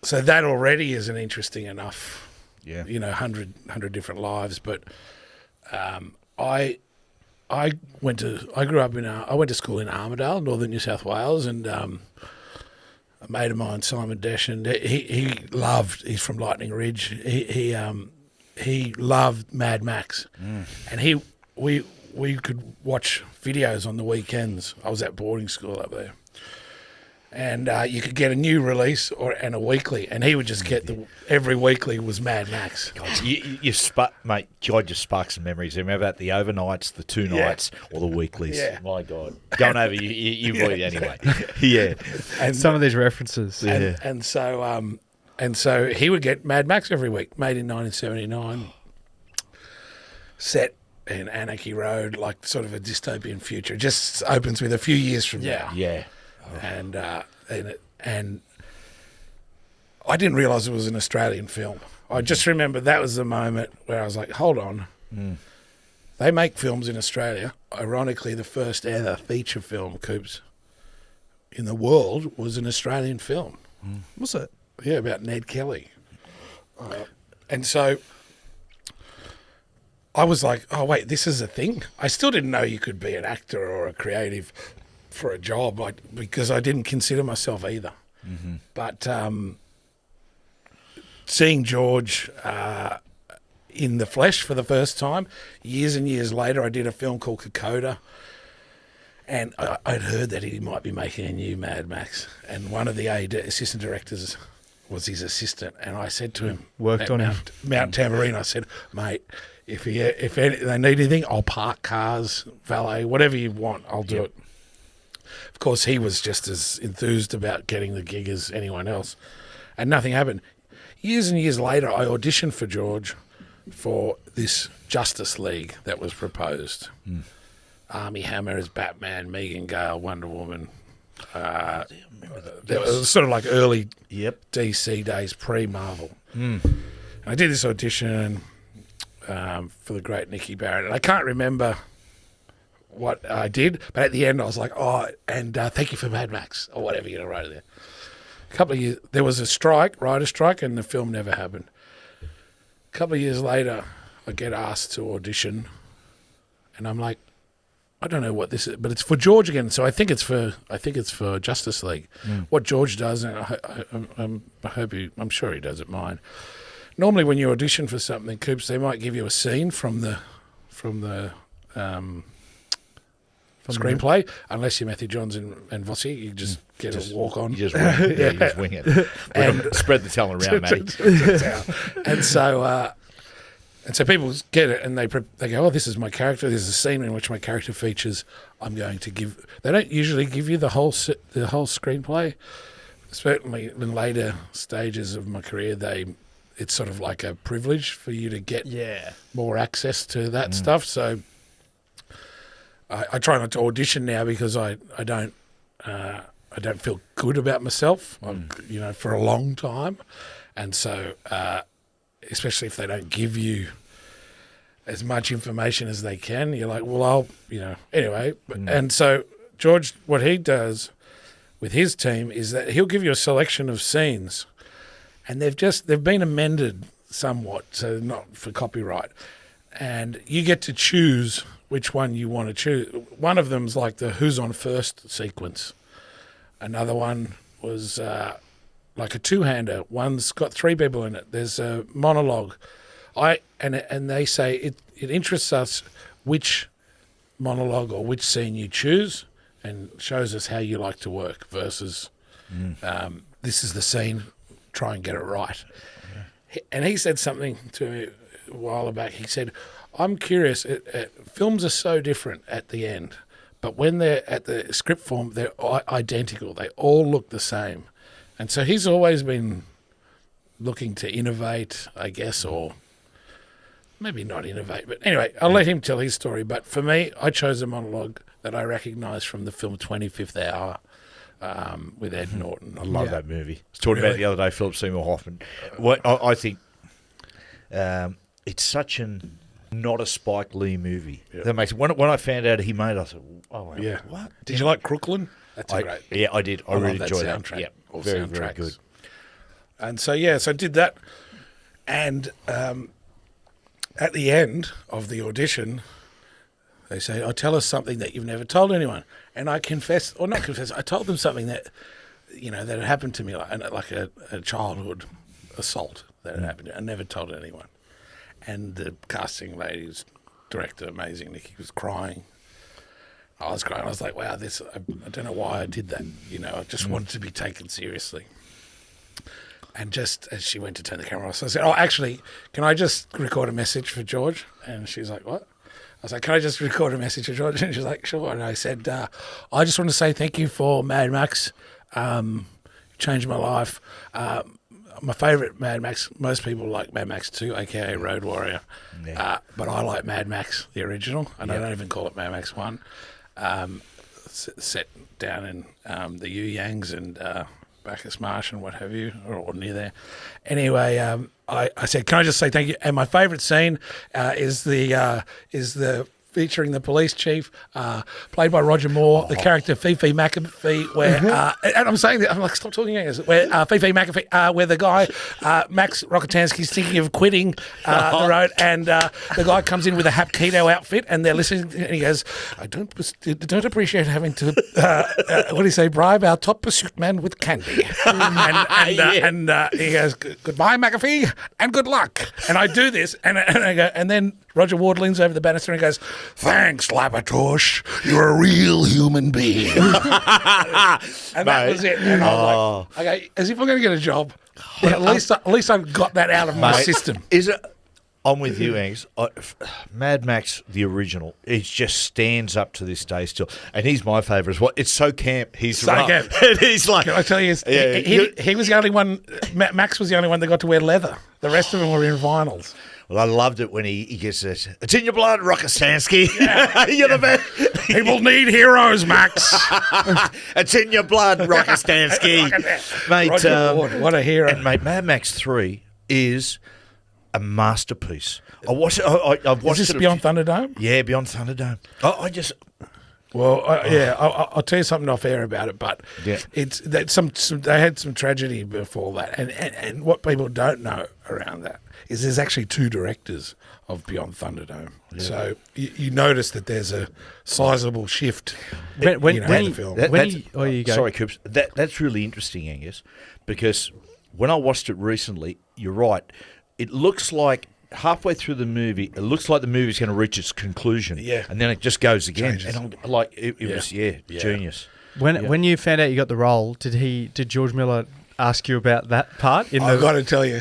B: so that already is an interesting enough, 100 different lives. But I went to school in Armidale, northern New South Wales, and a mate of mine, Simon Deschan, he's from Lightning Ridge. He loved Mad Max, and we could watch videos on the weekends. I was at boarding school up there, and you could get a new release and a weekly, and he would just get every weekly was Mad Max.
D: God, mate, God just sparked some memories. Remember about the overnights, the two nights, or the weeklies?
B: Yeah.
D: My God, going over you anyway. Yeah,
A: And some of these references.
B: And so he would get Mad Max every week, made in 1979, set in Anarchy Road, like sort of a dystopian future. It just opens with a few years from now.
D: Yeah.
B: And I didn't realise it was an Australian film. I just remember that was the moment where I was like, hold on. They make films in Australia. Ironically, the first ever feature film, Coops, in the world was an Australian film.
A: Was it?
B: Yeah, about Ned Kelly. And so I was like, oh, wait, this is a thing? I still didn't know you could be an actor or a creative for a job because I didn't consider myself either. But seeing George in the flesh for the first time. Years and years later, I did a film called Kokoda, and I'd heard that he might be making a new Mad Max, and one of the assistant directors was his assistant, and I said to him,
A: Worked on
B: Mount Tambourine, I said, mate, if they need anything, I'll park cars, valet, whatever you want, I'll do it. Of course, he was just as enthused about getting the gig as anyone else, and nothing happened. Years and years later, I auditioned for George for this Justice League that was proposed. Armie Hammer as Batman, Megan Gale, Wonder Woman. It was sort of like early DC days, pre-Marvel. I did this audition for the great Nicky Barrett, and I can't remember what I did, but at the end I was like, thank you for Mad Max, or whatever, right there. A couple of years, there was a writer's strike, and the film never happened. A couple of years later, I get asked to audition, and I'm like, I don't know what this is, but it's for George again. So I think it's for Justice League. What George does, and I'm sure he does it mine. Normally, when you audition for something, Coops, they might give you a scene from the screenplay. Unless you're Matty Johns and Vossi, you just get a walk on.
D: You just wing it. You just wing it. And spread the talent around, Matty.
B: And so people get it, and they go, oh, this is my character. There's a scene in which my character features. I'm going to give. They don't usually give you the whole screenplay. Certainly in later stages of my career, it's sort of like a privilege for you to get more access to that stuff. So I try not to audition now because I don't feel good about myself, for a long time, and so. Especially if they don't give you as much information as they can, you're like, well, anyway. And so George, what he does with his team is that he'll give you a selection of scenes, and they've been amended somewhat, so not for copyright, and you get to choose which one you want to choose. One of them's like the Who's On First sequence. Another one was like a two-hander. One's got three people in it. There's a monologue. And they say it interests us which monologue or which scene you choose, and shows us how you like to work versus this is the scene, try and get it right. And he said something to me a while back. He said, I'm curious, films are so different at the end, but when they're at the script form, they're identical. They all look the same. And so he's always been looking to innovate, I guess, or maybe not innovate. But anyway, I'll let him tell his story. But for me, I chose a monologue that I recognise from the film 25th Hour with Ed Norton.
D: I love that movie. I was talking about it the other day, Philip Seymour Hoffman. What I think it's such not a Spike Lee movie. Yep. That makes when I found out he made it, I said, oh, yeah. What?
B: Did you like Crooklyn? That's great.
D: Yeah, I did. I really enjoyed that.
B: Soundtrack.
D: Yeah,
B: very,
D: very, very good.
B: And so, so I did that. And at the end of the audition, they say, tell us something that you've never told anyone. And I I told them something that, that had happened to me, like a childhood assault that had happened. I never told anyone. And the casting lady's director, amazing, Nikki, was crying. I was crying. I was like, wow, I don't know why I did that. I just wanted to be taken seriously. And just as she went to turn the camera off, so I said, actually, can I just record a message for George? And she's like, what? I was like, can I just record a message for George? And she's like, sure. And I said, I just want to say thank you for Mad Max. Changed my life. My favourite Mad Max, most people like Mad Max 2, a.k.a. Road Warrior. Yeah. But I like Mad Max, the original, and I don't even call it Mad Max 1. Set down in the Yangs and Bacchus Marsh and what have you, or near there. Anyway, I said, can I just say thank you? And my favourite scene is the featuring the police chief, played by Roger Moore, the character Fifi McAfee, where, and I'm saying that, I'm like, stop talking, Angus, where Fifi McAfee, where the guy, Max Rokotansky's thinking of quitting the road, and the guy comes in with a Hapkido outfit, and they're listening, and he goes, I don't appreciate having to, what do you say, bribe our top pursuit man with candy. And he goes, goodbye, McAfee, and good luck. And I do this, and I go, and then Roger Ward leans over the banister and goes, thanks, Labatosh. You're a real human being. And that was it. And I was like, okay, as if I'm going to get a job. But at least I've got that out of my system.
D: Is it? I'm with you, Angus. Mad Max, the original, it just stands up to this day still. And he's my favourite as well. It's so camp. He's
B: so camp.
D: And he's like...
B: Can I tell you, he was the only one, Max was the only one that got to wear leather. The rest of them were in vinyls.
D: Well, I loved it when he gets this. It's in your blood, Rokotansky. Yeah. You're the best.
B: People need heroes, Max.
D: It's in your blood, Rokotansky. Mate,
B: Roger Ward, what a hero.
D: And, mate, Mad Max 3 is a masterpiece. I watched it. I've watched
B: Is this
D: it
B: Beyond Thunderdome?
D: Yeah, Beyond Thunderdome.
B: I'll tell you something off air about it, but
D: Yeah.
B: it's that they had some tragedy before that, and what people don't know around that is there's actually 2 directors of Beyond Thunderdome. Yeah. So you notice that there's a sizable shift in the film.
A: You go.
D: Sorry, Coops. That's really interesting, Angus, because when I watched it recently, you're right. It looks like halfway through the movie, it looks like the movie's going to reach its conclusion.
B: Yeah.
D: And then it just goes again.
B: Changes.
D: And I'm like, it was genius.
A: When you found out you got the role, did George Miller ask you about that part?
B: I've got to tell you.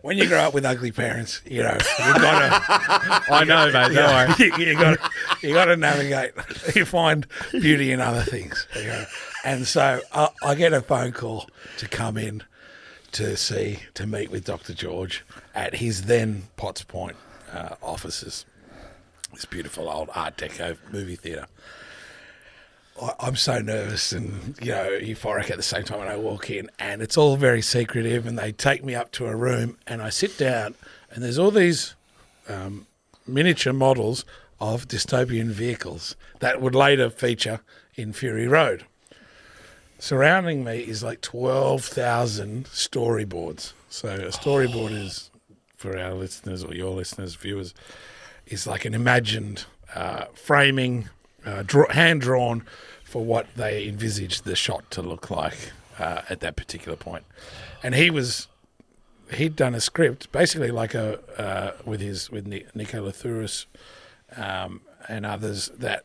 B: When you grow up with ugly parents, you've got to...
A: I know, mate. Don't worry.
B: You got to navigate. You find beauty in other things. And so I get a phone call to come in to meet with Dr. George at his then Potts Point offices. This beautiful old Art Deco movie theatre. I'm so nervous and euphoric at the same time when I walk in, and it's all very secretive. And they take me up to a room, and I sit down, and there's all these miniature models of dystopian vehicles that would later feature in Fury Road. Surrounding me is like 12,000 storyboards. So a storyboard is, for our listeners or your listeners, viewers, is like an imagined framing, hand-drawn for what they envisaged the shot to look like at that particular point. And he'd done a script, basically like with Nico Lathouris and others, that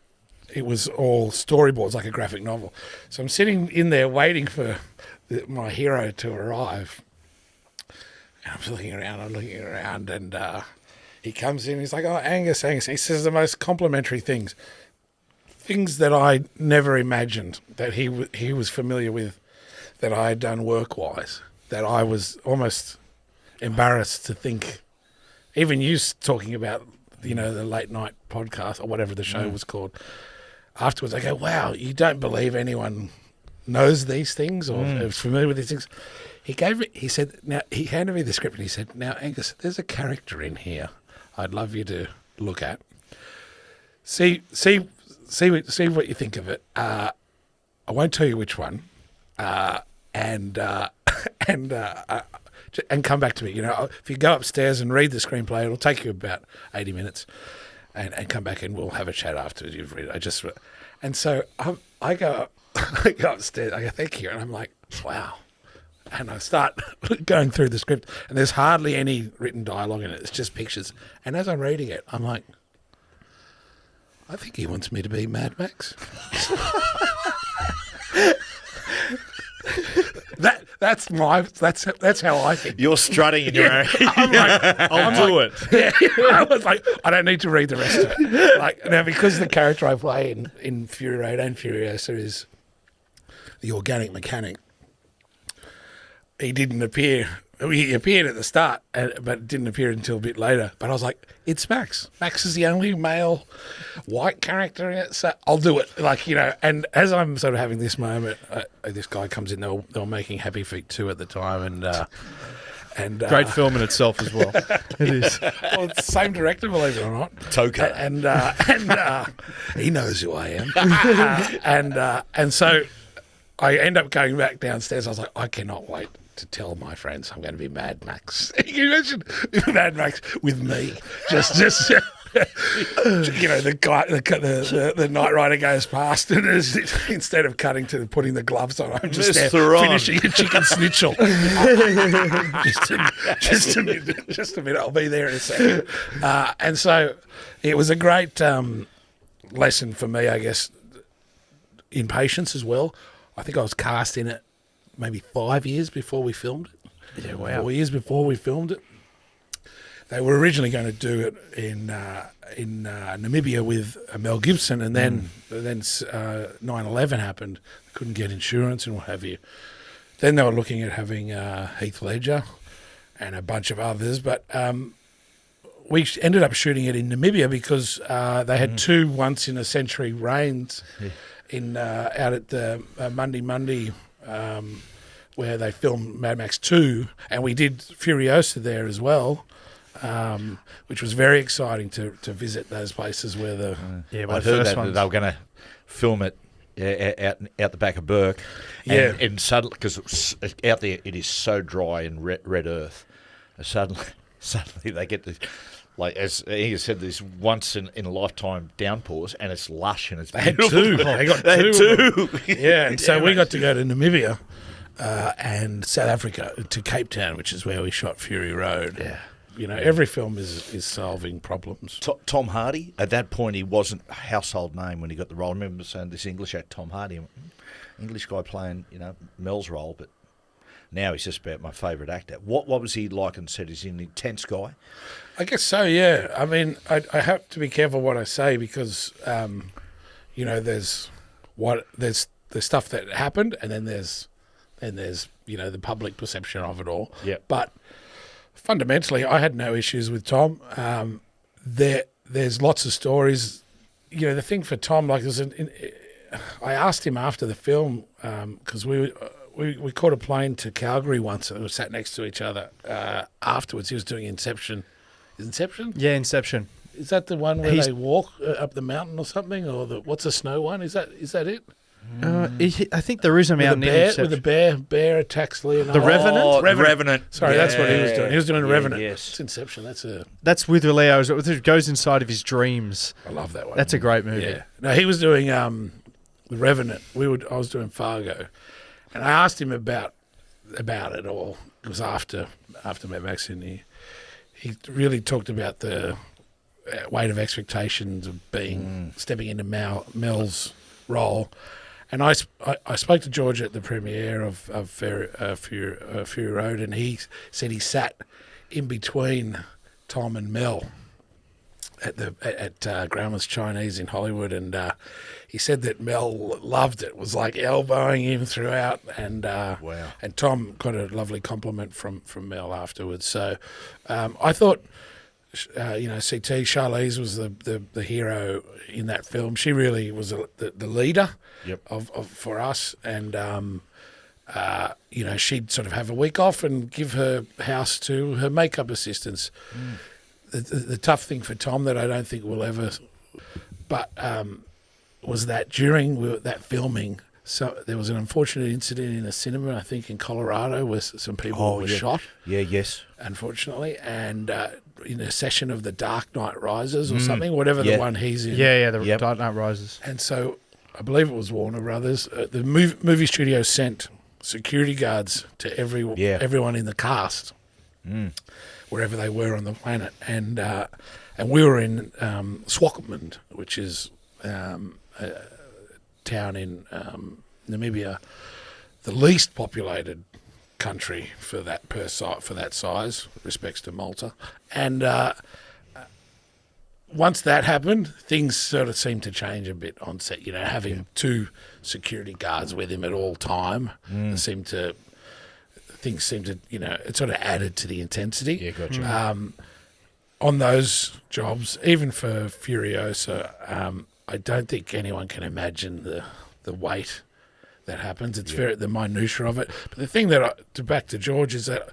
B: it was all storyboards, like a graphic novel. So I'm sitting in there waiting for my hero to arrive. And I'm looking around, and he comes in. He's like, "Oh, Angus." He says the most complimentary things that I never imagined that he was familiar with, that I had done work-wise, that I was almost embarrassed to think. Even you talking about, the late night podcast or whatever the show was called. Afterwards, I go, wow, you don't believe anyone knows these things or is familiar with these things. He handed me the script and he said, now, Angus, there's a character in here I'd love you to look at. See what you think of it. I won't tell you which one. And come back to me. If you go upstairs and read the screenplay, it'll take you about 80 minutes. And come back and we'll have a chat after you've read it. And so I go upstairs. I go, thank you. And I'm like, wow. And I start going through the script, and there's hardly any written dialogue in it. It's just pictures. And as I'm reading it, I'm like, I think he wants me to be Mad Max. That's how I think.
D: You're strutting in your own.
B: I'm like,
A: I'll do it.
B: Yeah, I was like, I don't need to read the rest of it. Now, because the character I play in Fury Road and Furiosa is the organic mechanic, he didn't appear. He appeared at the start, but didn't appear until a bit later. But I was like, it's Max. Max is the only male white character in it, so I'll do it. And as I'm sort of having this moment, this guy comes in. They were making Happy Feet 2 at the time, And
A: Great film in itself as well. It is.
B: well, it's the same director, believe it or not.
D: Toka.
B: And he knows who I am. And so I end up going back downstairs. I was like, I cannot wait to tell my friends I'm going to be Mad Max. Can you imagine Mad Max with me? Just the guy, the Knight Rider goes past, and instead of cutting to putting the gloves on, I'm just there finishing a chicken schnitzel. just a minute, I'll be there in a second. And so it was a great lesson for me, I guess, in patience as well. I think I was cast in it maybe 5 years before we filmed it.
A: Yeah, wow.
B: 4 years before we filmed it. They were originally going to do it in Namibia with Mel Gibson, and then 9/11 happened. They couldn't get insurance and what have you. Then they were looking at having Heath Ledger and a bunch of others, but we ended up shooting it in Namibia because they had two once-in-a-century rains out at the Mundi, where they filmed Mad Max 2, and we did Furiosa there as well. Which was very exciting to visit those places where the
D: I'd heard that they were going to film it out the back of Burke, and suddenly, because out there it is so dry and red earth, suddenly they get this, like as he said, this once in a lifetime downpours, and it's lush and it's beautiful.
B: They got two. Yeah, and so we got to go to Namibia and South Africa to Cape Town, which is where we shot Fury Road.
A: Yeah.
B: You know, every film is solving problems.
D: Tom Hardy, at that point, he wasn't a household name when he got the role. I remember saying this English actor, Tom Hardy, English guy playing, Mel's role, but now he's just about my favourite actor. What was he like and said? Is he an intense guy?
B: I guess so, yeah. I mean, I have to be careful what I say because, there's the stuff that happened, and then there's the public perception of it all.
D: Yeah.
B: But fundamentally, I had no issues with Tom. There's lots of stories. The thing for Tom, like, I asked him after the film because we caught a plane to Calgary once, and we sat next to each other. Afterwards, he was doing Inception. Is Inception?
A: Yeah, Inception.
B: Is that the one where they walk up the mountain or something, or what's the snow one? Is that it?
A: I think there is a mountain in Inception.
B: With the bear attacks Leonardo.
A: The Revenant?
D: Oh, Revenant.
B: Sorry, that's what he was doing. He was doing Revenant.
D: Yes.
B: It's Inception.
A: That's with Leo. It goes inside of his dreams.
B: I love that one.
A: That's a great movie.
B: Yeah. No, he was doing the Revenant. I was doing Fargo, and I asked him about it all. It was after Mad Max, and he really talked about the weight of expectations of stepping into Mel's role. And I spoke to George at the premiere of Fury Road, and he said he sat in between Tom and Mel at Grauman's Chinese in Hollywood, and he said that Mel loved it, was like elbowing him throughout, and
D: wow.
B: And Tom got a lovely compliment from Mel afterwards. So I thought, CT Charlize was the hero in that film. She really was the leader.
D: Yep.
B: of for us, and she'd sort of have a week off and give her house to her makeup assistants. The tough thing for Tom that I don't think we'll ever, but was that during that filming, so there was an unfortunate incident in a cinema, I think in Colorado, where some people were shot.
D: Yeah, yes.
B: Unfortunately, and in a session of The Dark Knight Rises or something, whatever the one he's in.
A: Yeah, the Dark Knight Rises.
B: And so I believe it was Warner Brothers. The movie studio sent security guards to everyone in the cast, wherever they were on the planet. And we were in Swakopmund, which is a town in Namibia, the least populated country for that size, with respects to Malta. And once that happened, things sort of seemed to change a bit on set. Having two security guards with him at all time, things seemed to, it sort of added to the intensity.
D: Yeah, gotcha.
B: On those jobs, even for Furiosa, I don't think anyone can imagine the weight that happens. It's very the minutiae of it. But the thing back to George is that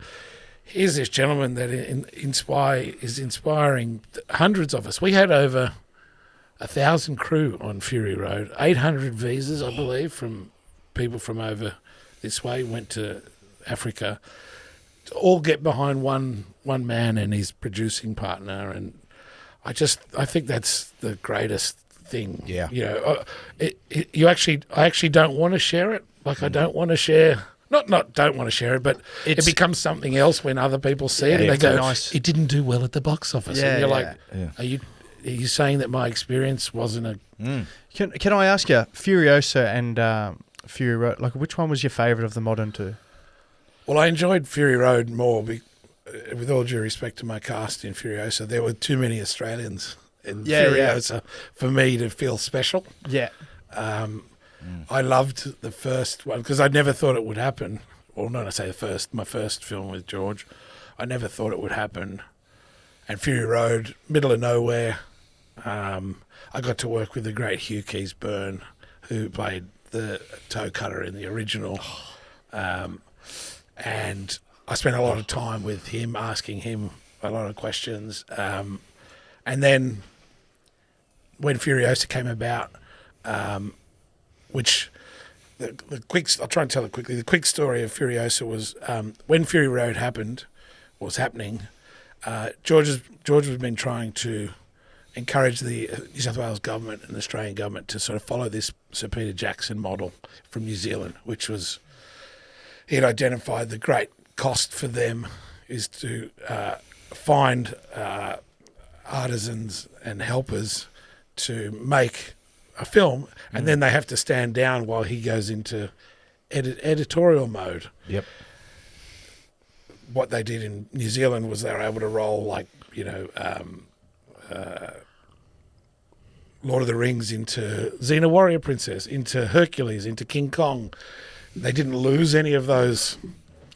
B: here's this gentleman that is inspiring hundreds of us. We had over 1,000 crew on Fury Road, 800 visas, I believe, from people from over this way, went to Africa, to all get behind one man and his producing partner. And I think that's the greatest thing.
D: Yeah.
B: You know, I actually don't want to share it. Like, I don't want to share... Not don't want to share it, but it becomes something else when other people see it and they go, it didn't do well at the box office.
A: Yeah,
B: and you're
A: yeah.
B: like, are you saying that my experience wasn't a...
A: Can I ask you, Furiosa and Fury Road, like, which one was your favourite of the modern two?
B: Well, I enjoyed Fury Road more, with all due respect to my cast in Furiosa. There were too many Australians in Furiosa for me to feel special.
A: Yeah.
B: I loved the first one because I never thought it would happen. Well, not I say my first film with George. I never thought it would happen. And Fury Road, middle of nowhere. I got to work with the great Hugh Keys-Byrne, who played the toe cutter in the original. And I spent a lot of time with him, asking him a lot of questions. And then when Furiosa came about, which I'll try and tell it quickly. The quick story of Furiosa was when Fury Road was happening. George has been trying to encourage the New South Wales government and the Australian government to sort of follow this Sir Peter Jackson model from New Zealand, which was he had identified the great cost for them is to find artisans and helpers to make a film, and then they have to stand down while he goes into editorial mode.
D: Yep.
B: What they did in New Zealand was they were able to roll Lord of the Rings into Xena Warrior Princess, into Hercules, into King Kong. They didn't lose any of those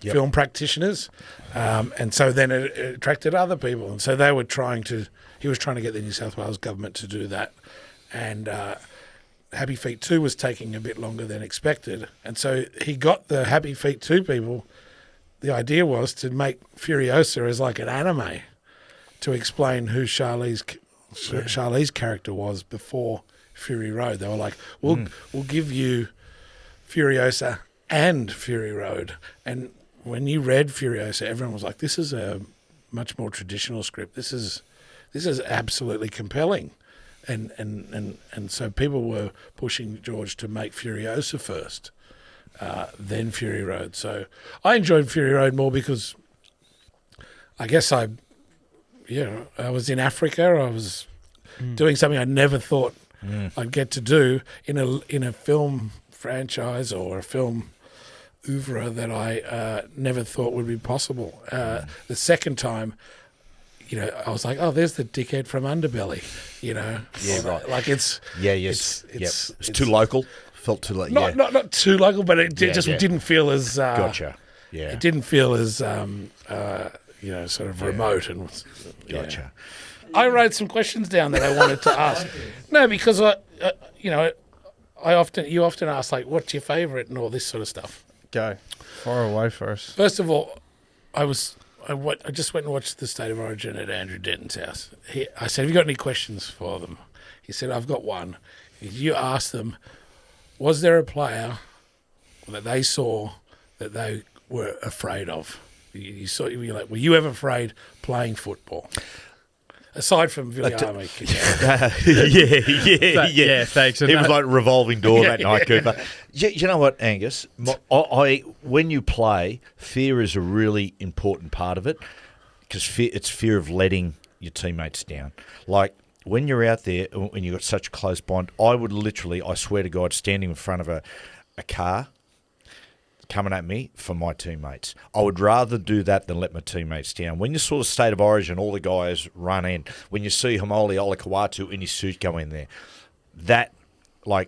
B: film practitioners, and so then it attracted other people, and so he was trying to get the New South Wales government to do that, and Happy Feet 2 was taking a bit longer than expected, and so he got the Happy Feet 2 people. The idea was to make Furiosa as like an anime to explain who Charlize's character was before Fury Road. They were like, we'll give you Furiosa and Fury Road. And when you read Furiosa, everyone was like, this is a much more traditional script. This is absolutely compelling. And so people were pushing George to make Furiosa first, then Fury Road. So I enjoyed Fury Road more because I guess I was in Africa. I was doing something I never thought I'd get to do in a film franchise or a film oeuvre that I never thought would be possible. The second time, I was like, oh, there's the dickhead from Underbelly, Yeah,
D: right.
B: Like it's
D: too local. Felt too like
B: not too local, but it didn't feel as
D: gotcha. Yeah,
B: it didn't feel as sort of remote and
D: gotcha.
B: I wrote some questions down that I wanted to ask. No, because you often ask like, what's your favourite and all this sort of stuff.
A: Go far away first.
B: First of all, I just went and watched the State of Origin at Andrew Denton's house. I said, have you got any questions for them? He said, I've got one. You asked them, was there a player that they saw that they were afraid of? Were you ever afraid playing football? Aside from Viliame.
A: Yeah, thanks.
D: It was like revolving door that night, Cooper. You know what, Angus? When you play, fear is a really important part of it because it's fear of letting your teammates down. Like when you're out there and you've got such a close bond, I would literally, I swear to God, standing in front of a car coming at me for my teammates. I would rather do that than let my teammates down. When you saw the State of Origin, all the guys run in. When you see Hamoli Olakawatu in his suit go in there, I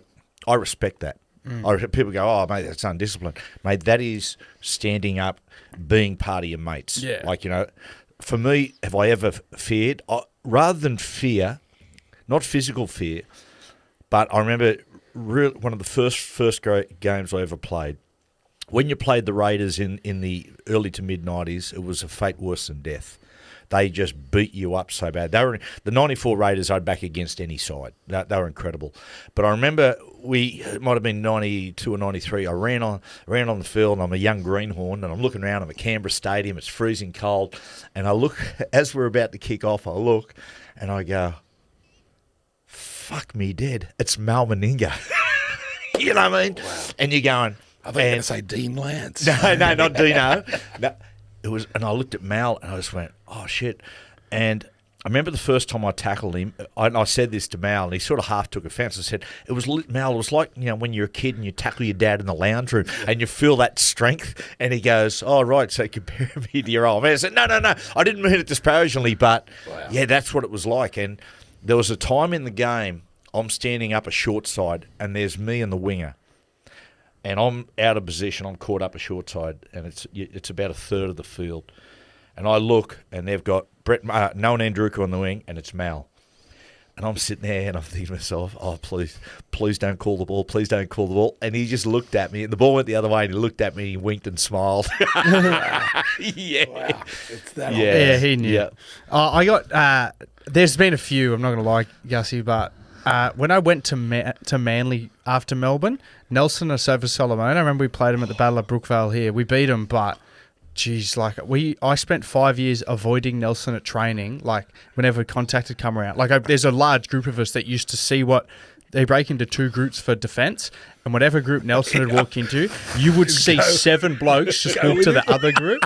D: respect that. People go, oh, mate, that's undisciplined. Mate, that is standing up, being part of your mates.
A: Yeah.
D: For me, have I ever feared? Rather than fear, not physical fear, but I remember one of the first great games I ever played, when you played the Raiders in the early to mid-90s, it was a fate worse than death. They just beat you up so bad. They were the 94 Raiders. I'd back against any side. They were incredible. But I remember it might have been 92 or 93. I ran on the field, and I'm a young greenhorn, and I'm looking around. I'm at Canberra Stadium. It's freezing cold, and I look as we're about to kick off. I look, and I go, "Fuck me dead! It's Mal Meninga." You know what I mean? Wow. And you're going.
B: I thought you were going to say Dean Lance.
D: No, not Dino. No. It was, and I looked at Mal and I just went, "Oh shit!" And I remember the first time I tackled him, I said this to Mal, and he sort of half took offence. I said, Mal, it was like, when you're a kid and you tackle your dad in the lounge room and you feel that strength." And he goes, "Oh right, so compare me to your old man." I said, "No, I didn't mean it disparagingly, but yeah, that's what it was like." And there was a time in the game, I'm standing up a short side, and there's me and the winger. And I'm out of position. I'm caught up a short side, and it's about a third of the field. And I look, and they've got Noah Andruka on the wing, and it's Mal. And I'm sitting there, and I'm thinking to myself, "Oh, please don't call the ball. Please don't call the ball." And he just looked at me, and the ball went the other way, and he looked at me, and he winked and smiled. Yeah.
B: Wow. It's that
A: Yeah, he knew.
D: Yeah.
A: I got. There's been a few. I'm not going to lie, Gussie, but when I went to Manly after Melbourne, Nelson Asofa Solomon, I remember we played him at the Battle of Brookvale here. We beat him, but geez, I spent 5 years avoiding Nelson at training. Like whenever contact had come around, there's a large group of us that used to see what they break into two groups for defence, and whatever group Nelson would walk into, you would see 7 blokes just walk to the other group.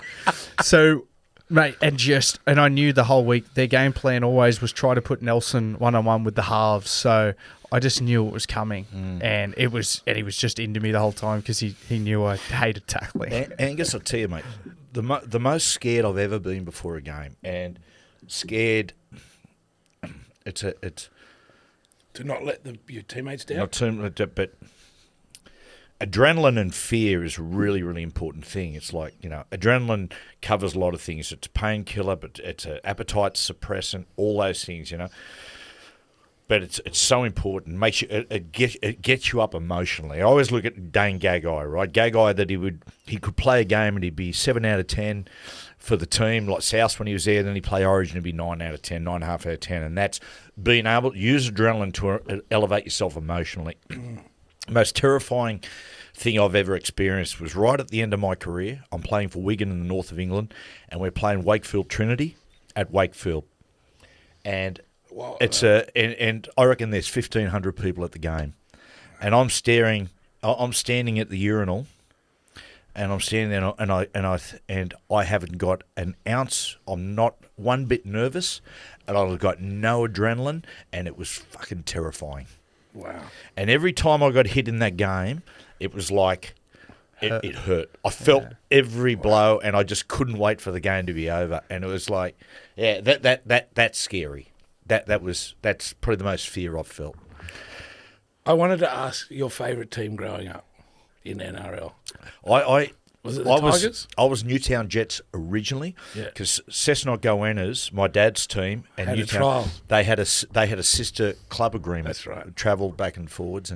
A: So. Mate, and I knew the whole week their game plan always was try to put Nelson one-on-one with the halves. So I just knew it was coming, and he was just into me the whole time because he knew I hated tackling.
D: Angus, I'll tell you, mate, the most scared I've ever been before a game, and scared. It's
B: to not let your teammates down.
D: Not to, but. Adrenaline and fear is a really, really important thing. It's like, adrenaline covers a lot of things. It's a painkiller, but it's an appetite suppressant, all those things, But it's so important. Makes you it gets you up emotionally. I always look at Dane Gagai, right? Gagai, that he could play a game and he'd be 7 out of 10 for the team, like South when he was there. Then he'd play Origin and be 9 out of 10, 9.5 out of 10, and that's being able to use adrenaline to elevate yourself emotionally. Most terrifying thing I've ever experienced was right at the end of my career. I'm playing for Wigan in the north of England, and we're playing Wakefield Trinity at Wakefield. And and I reckon there's 1,500 people at the game. And I'm standing at the urinal, and I'm standing there, and I haven't got an ounce. I'm not one bit nervous, and I've got no adrenaline, and it was fucking terrifying.
B: Wow.
D: And every time I got hit in that game, it was like it hurt. I felt every blow, and I just couldn't wait for the game to be over. And it was like, yeah, that's scary. That's probably the most fear I've felt.
B: I wanted to ask your favourite team growing up in NRL. Was it the Tigers?
D: I was Newtown Jets originally, because Cessnock Goannas, my dad's team, and
B: had
D: Newtown,
B: a trial.
D: they had a sister club agreement.
B: That's right.
D: Travelled back and forwards,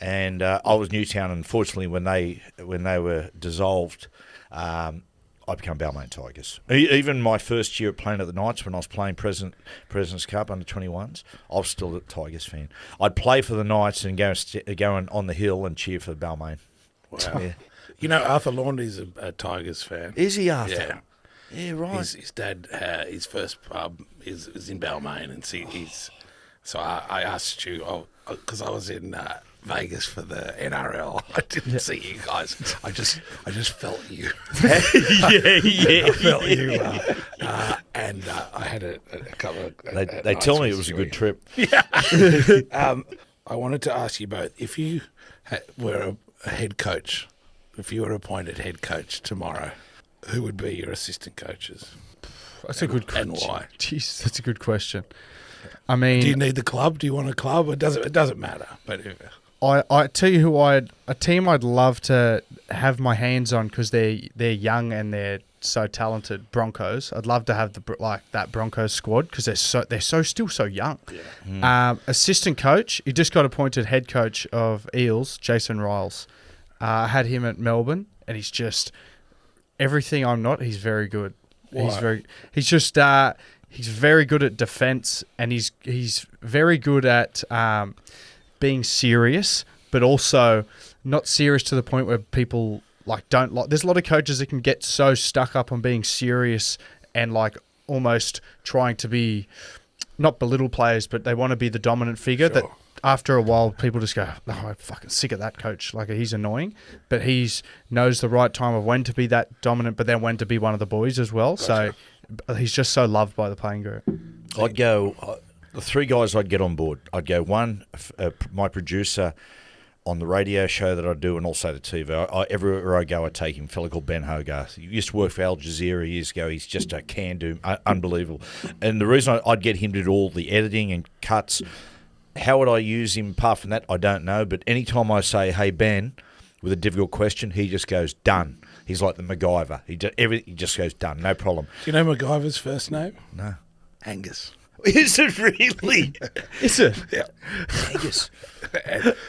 D: and I was Newtown. Unfortunately, when they were dissolved, I became Balmain Tigers. Even my first year playing at the Knights, when I was playing President's Cup under 21s, I was still a Tigers fan. I'd play for the Knights and go on the hill and cheer for Balmain.
B: Wow.
D: Yeah.
B: Arthur Laundrie's a Tigers fan.
D: Is he, Arthur?
B: Yeah.
D: Yeah, right.
B: His dad, his first pub is in Balmain, and so I asked you, because I was in Vegas for the NRL. I didn't see you guys. I just felt you. I felt you. And I had a couple of.
D: They tell me it was a good trip.
B: Yeah. I wanted to ask you both, if you were a head coach. If you were appointed head coach tomorrow, who would be your assistant coaches?
A: That's a good question.
B: And why?
A: Jeez, that's a good question. I mean,
B: do you need the club? Do you want a club? It doesn't matter. But
A: I tell you who a team I'd love to have my hands on, because they're young and they're so talented. Broncos. I'd love to have that Broncos squad, because they're still so young. Yeah. Assistant coach. He just got appointed head coach of Eels, Jason Riles. I had him at Melbourne, and he's just everything I'm not. He's very good.
B: Why?
A: He's very good at defense, and he's very good at being serious, but also not serious to the point where people don't like. There's a lot of coaches that can get so stuck up on being serious and almost trying to be not belittle players, but they want to be the dominant figure. That after a while, people just go, "Oh, I'm fucking sick of that coach. He's annoying." But he's knows the right time of when to be that dominant, but then when to be one of the boys as well.
B: Gotcha.
A: So he's just so loved by the playing group.
D: I'd go the three guys I'd get on board. I'd go one, my producer on the radio show that I do, and also the TV. Everywhere I go, I take him. A fella called Ben Hogarth. He used to work for Al Jazeera years ago. He's just a can-do, unbelievable. And the reason I'd get him to do all the editing and cuts, how would I use him apart from that, I don't know. But anytime I say, hey, Ben, with a difficult question, he just goes, done. He's like the MacGyver. He just goes, done, no problem.
B: Do you know MacGyver's first name?
D: No.
B: Angus.
D: Is it really?
A: Is it?
B: Yeah.
D: Angus.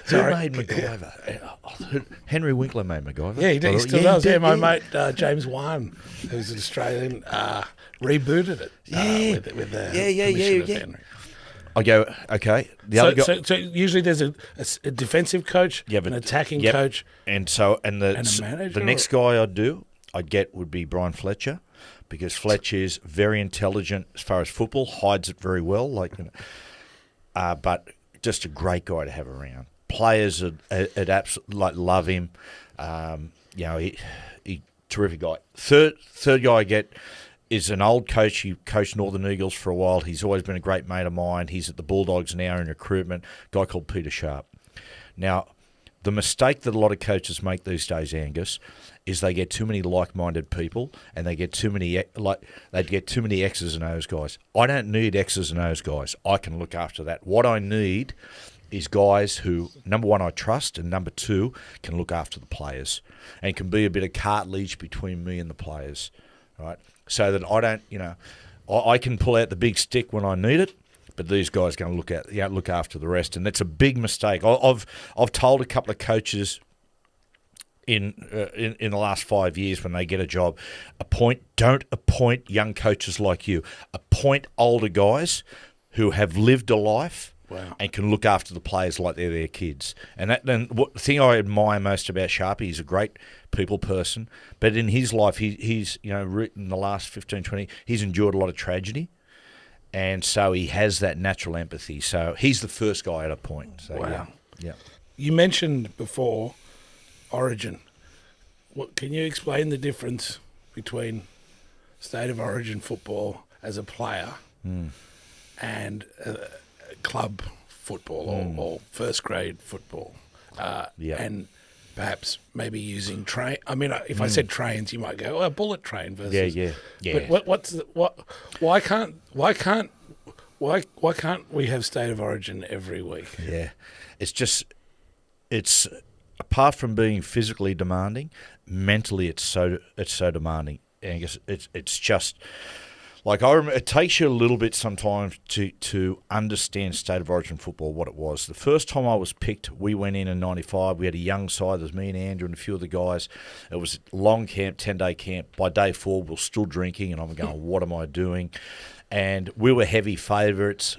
B: Sorry.
D: Who made MacGyver? Henry Winkler made MacGyver.
B: Yeah, he still does.
D: he
B: Yeah,
D: did,
B: my mate James Wan, who's an Australian, rebooted it. With the permission of Henry.
D: I go, okay. The other guy,
B: So usually there's a defensive coach, an attacking coach,
D: and a manager. The next guy I'd get would be Brian Fletcher, because Fletcher is very intelligent as far as football, hides it very well, but just a great guy to have around. Players would absolutely love him. He terrific guy. Third guy I get is an old coach. He coached Northern Eagles for a while. He's always been a great mate of mine. He's at the Bulldogs now in recruitment. A guy called Peter Sharp. Now, the mistake that a lot of coaches make these days, Angus, is they get too many like-minded people, and they get too many X's and O's guys. I don't need X's and O's guys. I can look after that. What I need is guys who, number one, I trust, and number two, can look after the players and can be a bit of cartilage between me and the players, right? So that I don't, I can pull out the big stick when I need it, but these guys are going to look after the rest, and that's a big mistake. I've told a couple of coaches in the last 5 years when they get a job, don't appoint young coaches like you. Appoint older guys who have lived a life.
B: Wow. And
D: can look after the players like they're their kids. And the thing I admire most about Sharpie, he's a great people person, but in his life, he's written the last 15, 20, he's endured a lot of tragedy, and so he has that natural empathy. So he's the first guy at a point. So,
B: wow.
D: Yeah.
B: You mentioned before Origin. Can you explain the difference between State of Origin football as a player and club football or first grade football, and perhaps maybe using train? I mean, if I said trains, you might go, "Oh, a bullet train versus."
D: Yeah.
B: But why can't we have State of Origin every week?
D: Yeah, it's apart from being physically demanding, mentally it's so demanding. Angus, it's just. Like, I remember, it takes you a little bit sometimes to understand State of Origin football, what it was. The first time I was picked, we went in 95. We had a young side. There was me and Andrew and a few of the guys. It was a long camp, 10-day camp. By day 4, we were still drinking, and I'm going, what am I doing? And we were heavy favourites.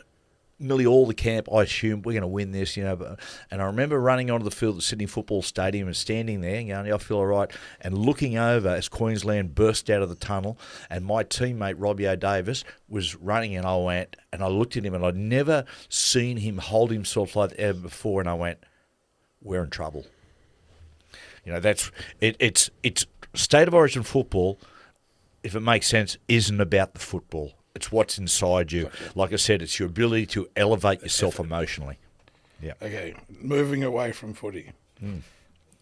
D: Nearly all the camp, I assumed we're going to win this, And I remember running onto the field at Sydney Football Stadium and standing there and going, I feel all right, and looking over as Queensland burst out of the tunnel, and my teammate, Robbie O'Davis, was running, and I looked at him, and I'd never seen him hold himself like that ever before, and I went, we're in trouble. That's it. It's State of Origin football, if it makes sense, isn't about the football. It's what's inside you. Gotcha. Like I said, it's your ability to elevate yourself emotionally. Yeah.
B: Okay, moving away from footy,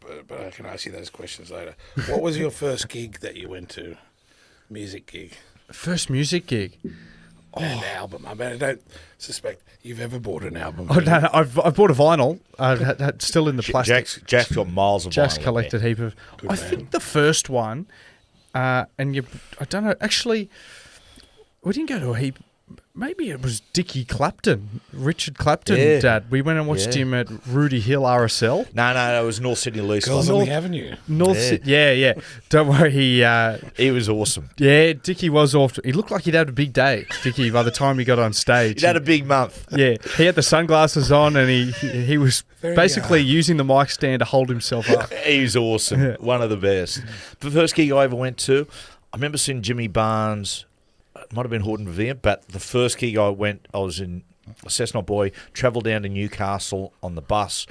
B: but I can ask you those questions later. What was your first gig that you went to? Music gig?
A: First music gig?
B: An album. I mean, I don't suspect you've ever bought an album.
A: Oh, no, I've bought a vinyl. I've still in the plastic.
D: Jack's got miles of vinyl.
A: Jack's collected a heap of.
B: Good
A: I
B: man.
A: think the first one, I don't know. Actually, we didn't go to a heap. maybe it was Dickie Clapton, Richard Clapton,
D: Yeah.
A: Dad. We went and watched him at Rudy Hill RSL.
D: No, it was North Sydney Lease.
B: Girls on the Avenue.
A: Yeah. Don't worry,
D: He was awesome.
A: Dickie was off. He looked like he'd had a big day, Dickie, by the time he got on stage.
D: He had a big month.
A: Yeah, he had the sunglasses on and he was basically using the mic stand to hold himself up.
D: He was awesome. One of the best. The first gig I ever went to, I remember seeing Jimmy Barnes. It might have been Horton Vivian, but the first gig I was in a Cessnock boy, travelled down to Newcastle on the bus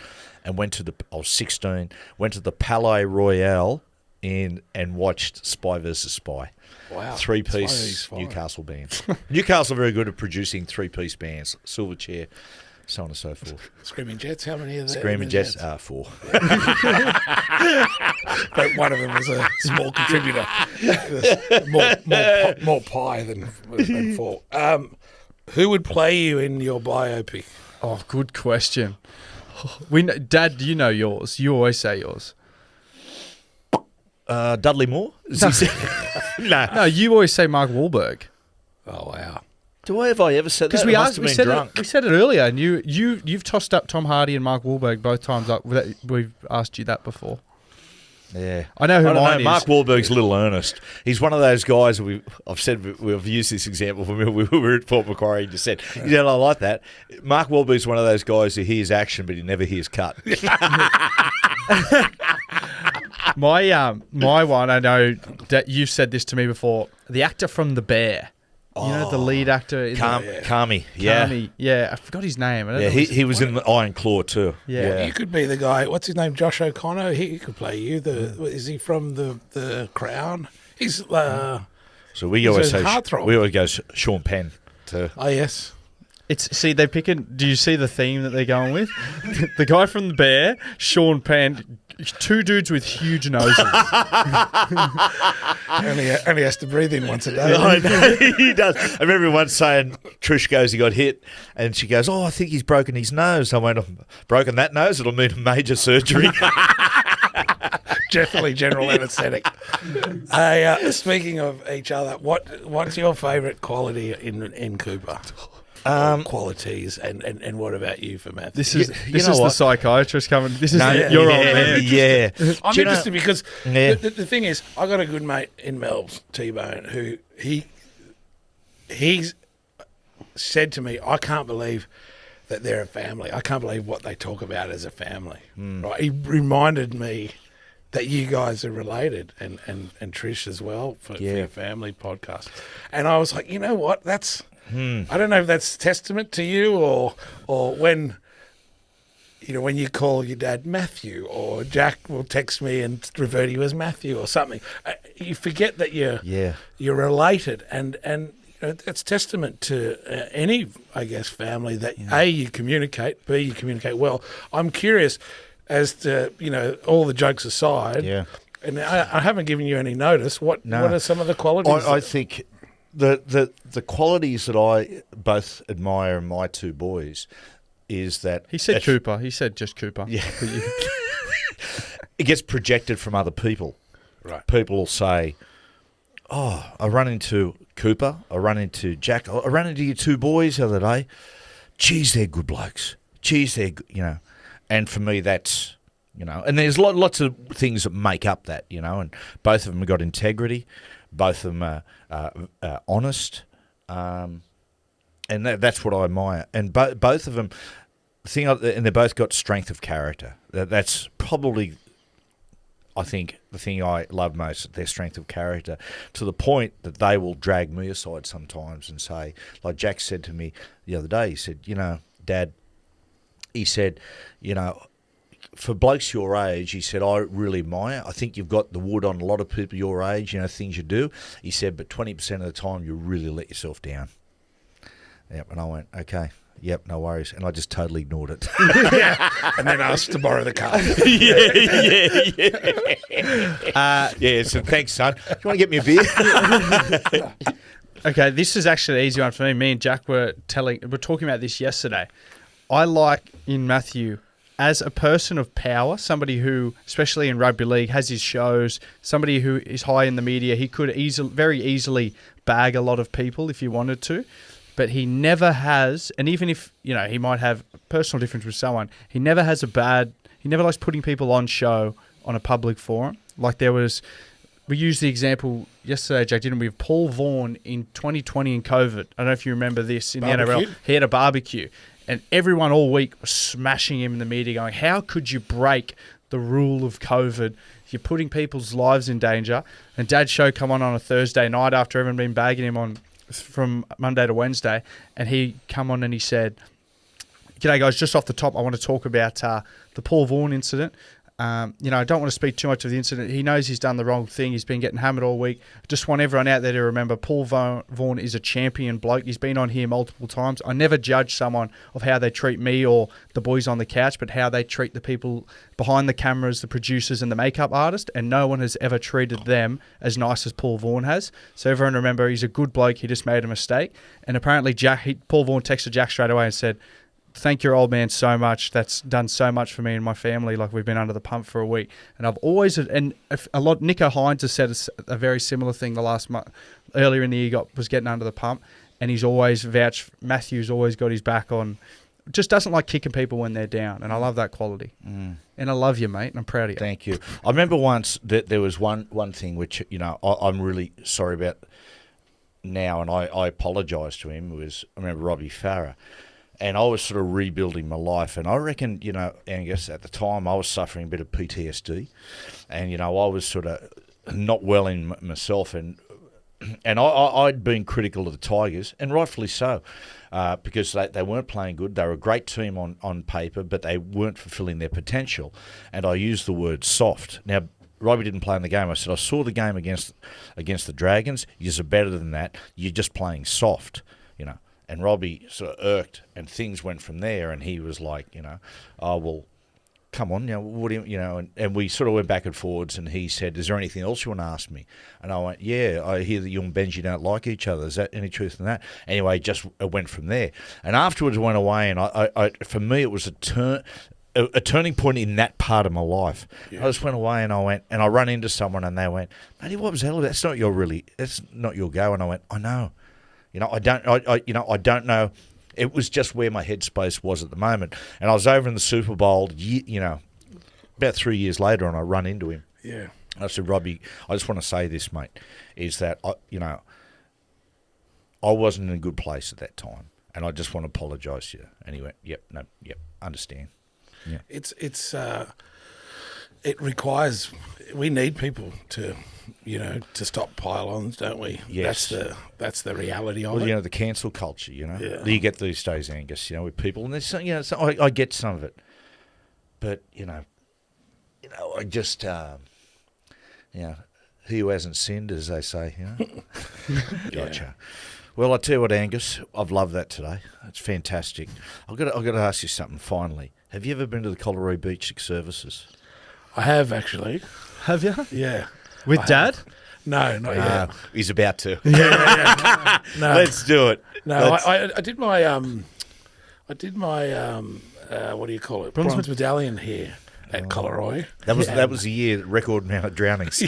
D: and I was 16, went to the Palais Royale and watched Spy vs. Spy.
B: Wow.
D: Three-piece Newcastle band. Newcastle are very good at producing three-piece bands, Silverchair, so on and so forth.
B: Screaming Jets, how many of that?
D: Screaming Jets, 4.
B: But one of them was a small contributor. more pie than 4. Who would play you in your biopic?
A: Oh, good question. Dad, do you know yours? You always say yours.
D: Dudley Moore?
A: No, you always say Mark Wahlberg.
B: Oh, wow.
D: Have I ever said that?
A: Because
D: We
A: said it earlier, and you've tossed up Tom Hardy and Mark Wahlberg both times. We've asked you that before.
D: Yeah,
A: I know who mine is.
D: Mark Wahlberg's a little earnest. He's one of those guys. We've used this example when we were at Port Macquarie. He just said, I like that. Mark Wahlberg's one of those guys who hears action, but he never hears cut.
A: My one, I know that you've said this to me before. The actor from The Bear. You know, the lead actor.
D: Kami. Yeah.
A: Kami. Yeah, I forgot his name.
D: He was in the Iron Claw too.
A: Yeah.
B: You could be the guy. What's his name? Josh O'Connor. He could play you. Is he from the Crown? He's.
D: So we always say
B: heartthrob.
D: we always go Sean Penn.
B: Oh yes.
A: They're picking. Do you see the theme that they're going with? The guy from The Bear, Sean Penn, two dudes with huge noses.
B: only has to breathe in once a day.
D: I know, he does. I remember once saying, Trish goes, he got hit, and she goes, I think he's broken his nose. I went, broken that nose? It'll need a major surgery.
B: Definitely general anaesthetic. Speaking of each other, what's your favourite quality in Cooper? Qualities and what about you for Matthew?
A: This is the psychiatrist coming. This is your old man.
D: Yeah,
B: I'm interested because the thing is, I got a good mate in Melbourne, T-Bone, who he's said to me, I can't believe that they're a family. I can't believe what they talk about as a family. Right? He reminded me that you guys are related and Trish as well for your family podcast. And I was like, you know what? That's I don't know if that's testament to you or when you call your dad Matthew, or Jack will text me and refer to you as Matthew or something. You forget that you're related, and that's testament to any, I guess, family that A, you communicate, B, you communicate well. I'm curious as to all the jokes aside. Yeah. And I haven't given you any notice. What are some of the qualities?
D: I think the qualities that I both admire in my two boys is that
A: he said Cooper. He said just Cooper.
D: Yeah. It gets projected from other people.
B: Right.
D: People will say, "Oh, I run into Cooper. I run into Jack. I ran into your two boys the other day. Geez, they're good blokes. Geez, they're And for me, that's And there's lots of things that make up that. And both of them have got integrity. Both of them are honest, and that's what I admire. And both of them, and they both got strength of character. That's probably, I think, the thing I love most, their strength of character, to the point that they will drag me aside sometimes and say, like Jack said to me the other day, he said, Dad, he said, for blokes your age, he said, I really admire. I think you've got the wood on a lot of people your age, things you do. He said, but 20% of the time you really let yourself down. Yep, and I went, okay, yep, no worries. And I just totally ignored it.
B: And then asked to borrow the car.
D: Yeah. So thanks, son. Do you want to get me a beer?
A: Okay, this is actually an easy one for me. Me and Jack were talking about this yesterday. I like in Matthew, as a person of power, somebody who, especially in rugby league, has his shows, somebody who is high in the media, he could very easily bag a lot of people if he wanted to. but he never has, and even if, he might have a personal difference with someone, he never likes putting people on show on a public forum. Like we used the example yesterday, Jack, didn't we, of Paul Vaughan in 2020 in COVID. I don't know if you remember this in the NRL. He had a barbecue, and everyone all week was smashing him in the media going, how could you break the rule of COVID? You're putting people's lives in danger. And Dad's show come on a Thursday night after everyone been bagging him on from Monday to Wednesday, and he come on and he said, "G'day guys, just off the top, I want to talk about the Paul Vaughan incident. I don't want to speak too much of the incident. He knows he's done the wrong thing. He's been getting hammered all week. Just want everyone out there to remember Paul Vaughan is a champion bloke. He's been on here multiple times. I never judge someone of how they treat me or the boys on the couch, but how they treat the people behind the cameras, the producers and the makeup artist, and no one has ever treated them as nice as Paul Vaughan has. So everyone remember, he's a good bloke. He just made a mistake." And apparently Paul Vaughan texted Jack straight away and said, "Thank your old man so much. That's done so much for me and my family. Like, we've been under the pump for a week." And I've always, Nico Hines has said a very similar thing the last month. Earlier in the year, was getting under the pump, and he's always vouched. Matthew's always got his back on. Just doesn't like kicking people when they're down, and I love that quality. And I love you, mate, and I'm proud of you.
D: Thank you. I remember once that there was one thing which I'm really sorry about now, and I apologise to him. I remember Robbie Farah. And I was sort of rebuilding my life. And I reckon, Angus, at the time I was suffering a bit of PTSD. And, I was sort of not well in myself. And I'd been critical of the Tigers, and rightfully so, because they weren't playing good. They were a great team on paper, but they weren't fulfilling their potential. And I used the word soft. Now, Robbie didn't play in the game. I said, I saw the game against the Dragons. You're better than that. You're just playing soft, And Robbie sort of irked, and things went from there. And he was like, "Oh, well, come on, what do you, And we sort of went back and forwards. And he said, "Is there anything else you want to ask me?" And I went, "Yeah, I hear that you and Benji don't like each other. Is that any truth in that?" Anyway, it went from there. And afterwards, I went away, and I for me, it was a turning point in that part of my life. Yeah. I just went away, and I run into someone, and they went, "Matty, what was that all about? That's not your go." And I went, "I know." I don't know. It was just where my headspace was at the moment. And I was over in the Super Bowl, about 3 years later, and I run into him.
B: Yeah.
D: I said, "Robbie, I just want to say this, mate, is that, I wasn't in a good place at that time, and I just want to apologise to you." And he went, "Yep, understand." Yeah.
B: It requires, we need people to stop pile-ons, don't we?
D: Yes.
B: That's the reality of it.
D: The cancel culture,
B: Yeah.
D: that you get these days, Angus, with people, and there's, I get some of it, but, I just, he who hasn't sinned, as they say, Gotcha.
B: Yeah.
D: Well, I tell you what, Angus, I've loved that today. It's fantastic. I've got to ask you something finally. Have you ever been to the Colorado Beach Services?
B: I have, actually.
A: Have you?
B: Yeah.
A: With Dad?
B: No, not yet.
D: He's about to.
B: Yeah. No.
D: Let's do it.
B: No, I did my what do you call it? Bronze medallion here at Colorado.
D: That was the year record amount of drownings.